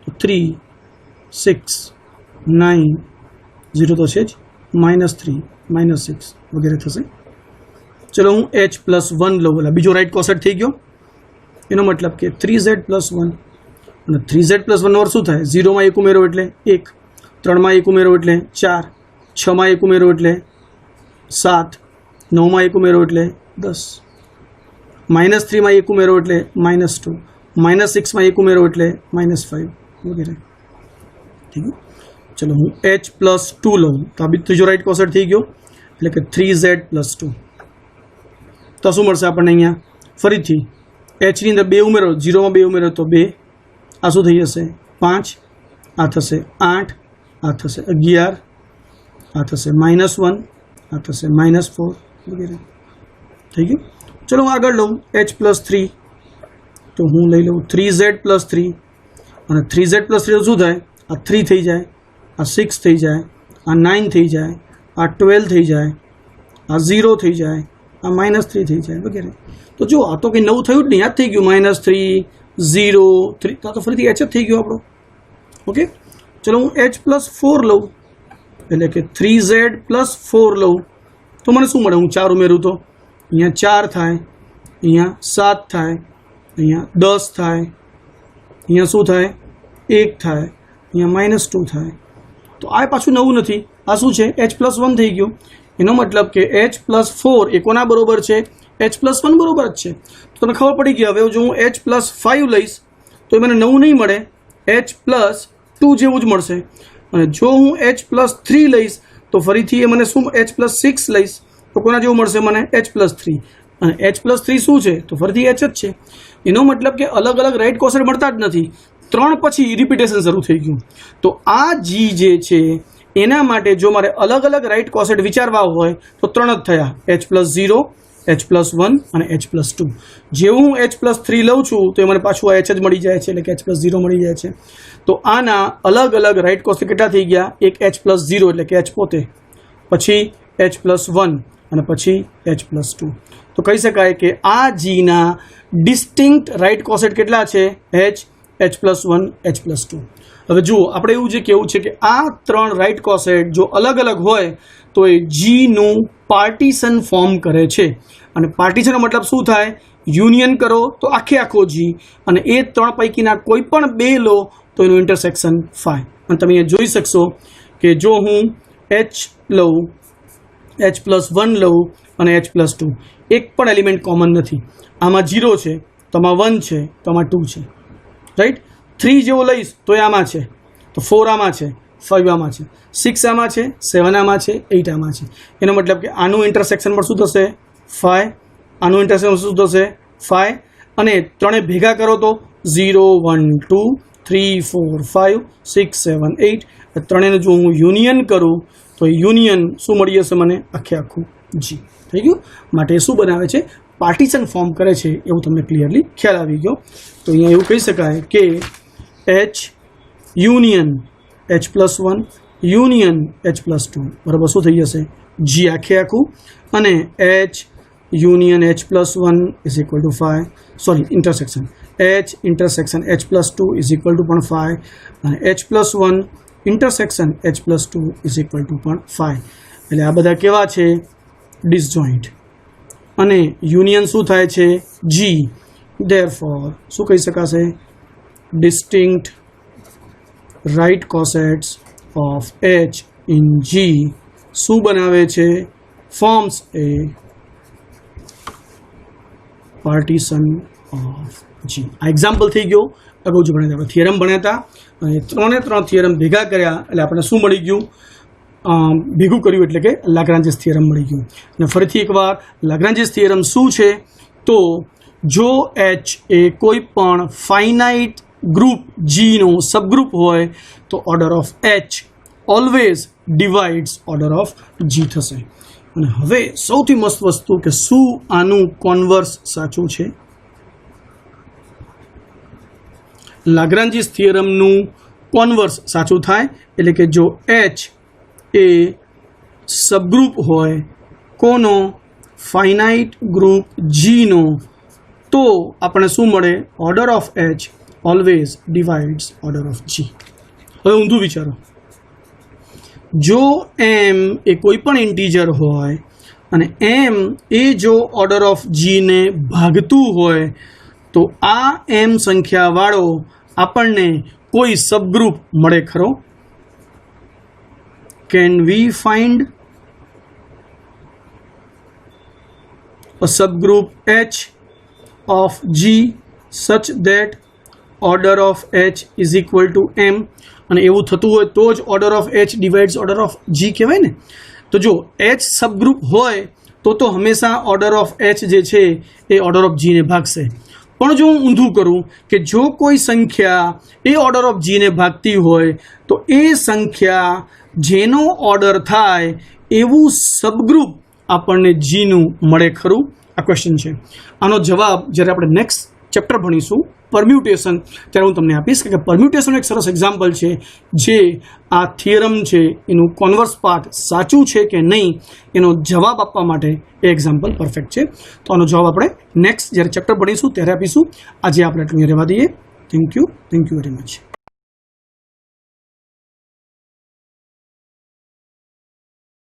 તો 3 6 9 0 તો છે જ, -3 -6 વગેરે થશે. ચલો હું h + 1 લઉં, એટલે બીજો રાઇટ કોસેટ થઈ ગયો. એનો મતલબ કે 3z + 1. અને 3z + 1 નો અર્થ શું થાય? 0 માં 1 ઉમેરો એટલે 1, 3 માં 1 ઉમેરો એટલે 4, 6 માં 1 ઉમેરો એટલે 7, 9 માં 1 ઉમેરો એટલે 10, -3 માં 1 ઉમેરો એટલે -2, -6 માં 1 ઉમેરો એટલે -5 વગેરે. ઠીક છે? ચલો હું h + 2 લઉં તો આ ત્રીજો રાઇટ કોસેટ થઈ ગયો, એટલે કે 3z + 2. તો શું મળશે આપણને અહીંયા? ફરીથી h ની અંદર 2 ઉમેરો, 0 માં 2 ઉમેરો તો 2, આ શું થઈ જશે? 5, આ થશે 8, આ થશે 11, આ થશે -1, આ થશે -4 વગેરે. થઈ ગયું? ચલો હું આગળ લઉં h + 3. તો હું લઈ લઉં 3z + 3. અને 3z + 3 શું થાય? આ 3 થઈ જાય, આ 6 થઈ જાય, આ 9 થઈ જાય, આ 12 થઈ જાય, આ 0 થઈ જાય, આ -3 થઈ જાય વગેરે. તો જો આ તો કંઈ નવું થયું જ નહીં, યાદ થઈ ગયું. -3 0 3 તો ફરીથી h જ થઈ ગયો આપણો. ઓકે, ચલો હું h + 4 લઉં, એટલે કે 3z + 4 લઉં તો મને શું મળે? હું 4 ઉમેરું તો અહીંયા 4 થાય, અહીંયા 7 થાય, અહીંયા 10 થાય, અહીંયા શું થાય? 1 થાય, અહીંયા -2 થાય. તો આ પાછું નવું નથી, આ શું છે? h + 1 થઈ ગયું. એનો મતલબ કે h + 4 એ કોના બરોબર છે? h + 1 બરોબર જ છે. તો તમને ખબર પડી ગઈ. હવે જો હું h + 5 લઈશ તો મને નવું નહીં મળે, h + 2 જેવું જ મળશે. અને જો હું h + 3 લઈશ તો ફરીથી એ મને શું? h + 6 લઈશ તો કોના જેવું મળશે મને? h + 3. અને h + 3 શું છે? તો ફરીથી h જ છે. એનો મતલબ કે અલગ અલગ રાઇટ કોસેટ મળતા જ નથી, 3 પછી રિપીટેશન શરૂ થઈ ગયું. તો આ જી જે છે એના માટે જો મારે અલગ અલગ રાઇટ કોસેટ વિચારવા હોય તો 3 જ થયા: h + 0, H+1 અને H+2. જેવું હું H+3 લઉં છું તો એ મને પાછું આ H જ મળી જાય છે, એટલે કે H+0 મળી જાય છે. તો આના અલગ અલગ રાઇટ કોસેટ કેટલા થઈ ગયા? એક H+0 એટલે કે H પોતે, પછી H+1 અને પછી H+2. તો કહી શકાય કે આ જીના ડિસ્ટિંક્ટ રાઇટ કોસેટ કેટલા છે? H+1, H+2. હવે જુઓ, આપણે એવું જે કહેવું છે કે આ ત્રણ રાઇટ કોસેટ જો અલગ અલગ હોય તો એ જીનું પાર્ટીશન ફોર્મ કરે છે. અને પાર્ટીશનનો મતલબ શું થાય? યુનિયન કરો તો આખો જી, અને એ ત્રણ પૈકીના કોઈ પણ બે લો તો એનું ઇન્ટરસેક્શન ફાય. અને તમે અહીંયા જોઈ શકશો કે જો હું H લઉં, H+1 લઉં અને H+2, એક પણ એલિમેન્ટ કોમન નથી. આમાં 0 છે, તો આમાં 1 છે, તો આમાં 2 છે, રાઈટ. 3 જેવો લઈશ તો એ આમાં છે, તો 4 આમાં છે, 5 આમાં છે, 6 આમાં છે, 7 આમાં છે, 8 આમાં છે. એનો મતલબ કે આનું ઇન્ટરસેક્શન પણ શું થશે? 5. આનું ઇન્ટરસેક્શન શું થશે? 5. અને ત્રણે ભેગા કરો તો 0, 1, 2, 3, 4, 5, 6, 7, 8. ત્રણેને જો હું યુનિયન કરું તો યુનિયન શું મળી જશે મને? આખું જી થઈ ગયું. માટે શું બનાવે છે? પાર્ટીશન ફોર્મ કરે છે, એવું તમને ક્લિયરલી ખ્યાલ આવી ગયો. તો અહીંયા એવું કહી શકાય કે H union H+1 union H+2 બરાબર શું થઈ જશે? જી આખું. અને H union H+1 is equal two 5, sorry intersection H intersection H+2 is equal two પણ 5, અને H+1 intersection H+2 is equal two પણ 5. એટલે આ બધા કેવા છે? ડિસજોઇન્ટ. અને યુનિયન શું થાય છે? જી. ધેરફોર શું કહી શકાશે? Distinct right cosets of H in G શું બનાવે છે? Forms a partition of G. આ એક્ઝામ્પલ થઈ ગયો. અગાઉ જે ભણ્યા હતા, થિયરમ ભણ્યા હતા, અને ત્રણ થિયરમ ભેગા કર્યા એટલે આપણને શું મળી ગયું? ભેગું કર્યું એટલે કે લાગ્રાન્જિસ થિયરમ મળી ગયું. અને ફરીથી એકવાર લાગ્રાન્જિસ થિયરમ શું છે? તો જો H એ કોઈ પણ ફાઇનાઇટ ગ્રુપ G નો સબગ્રુપ હોય તો order of H always divides order of G થશે. અને હવે સૌથી મસ્ત વસ્તુ કે શું આનું કોન્વર્સ સાચું છે? લાગ્રાન્જિસ થિયરમનું કોન્વર્સ સાચું થાય એટલે કે જો H એ સબગ્રુપ હોય કોનો? ફાઇનાઇટ ગ્રુપ G નો, તો આપણને શું મળે? Order of H always divides order of G. હવે ઊંધું વિચારો, જો M એ કોઈ પણ ઇન્ટીજર હોય અને M એ જો ઓર્ડર ઓફ G ને ભાગતું હોય તો આ M સંખ્યાવાળો આપણને કોઈ સબગ્રુપ મળે ખરો? Can we find a subgroup H of G such that order of H is equal to M? અને એવું થતું હોય તો જ order of H divides order of G કહેવાય ને. તો જો H સબગ્રુપ હોય તો હંમેશા order of H જે છે એ order of G ને ભાગશે. પણ જો હું ઊંધું કરું કે જો કોઈ સંખ્યા એ ઓર્ડર ઓફ G ને ભાગતી હોય તો એ સંખ્યા જેનો ઓર્ડર થાય એવું સબગ્રુપ આપણને G નું મળે ખરું? આ ક્વેશ્ચન છે. આનો જવાબ જ્યારે આપણે નેક્સ્ટ ચેપ્ટર ભણીશું પરમ્યુટેશન ત્યારે હું તમને આપીશ કે પરમ્યુટેશન એક સરસ એક્ઝામ્પલ છે જે આ થિયરમ છે એનું કોન્વર્સ પાર્ટ સાચું છે કે નહીં એનો જવાબ આપવા માટે એ એક્ઝામ્પલ પરફેક્ટ છે. તો આનો જવાબ આપણે નેક્સ્ટ જ્યારે ચેપ્ટર ભણીશું ત્યારે આપીશું. આજે આપણે એટલું રહેવા દઈએ. Thank you very much.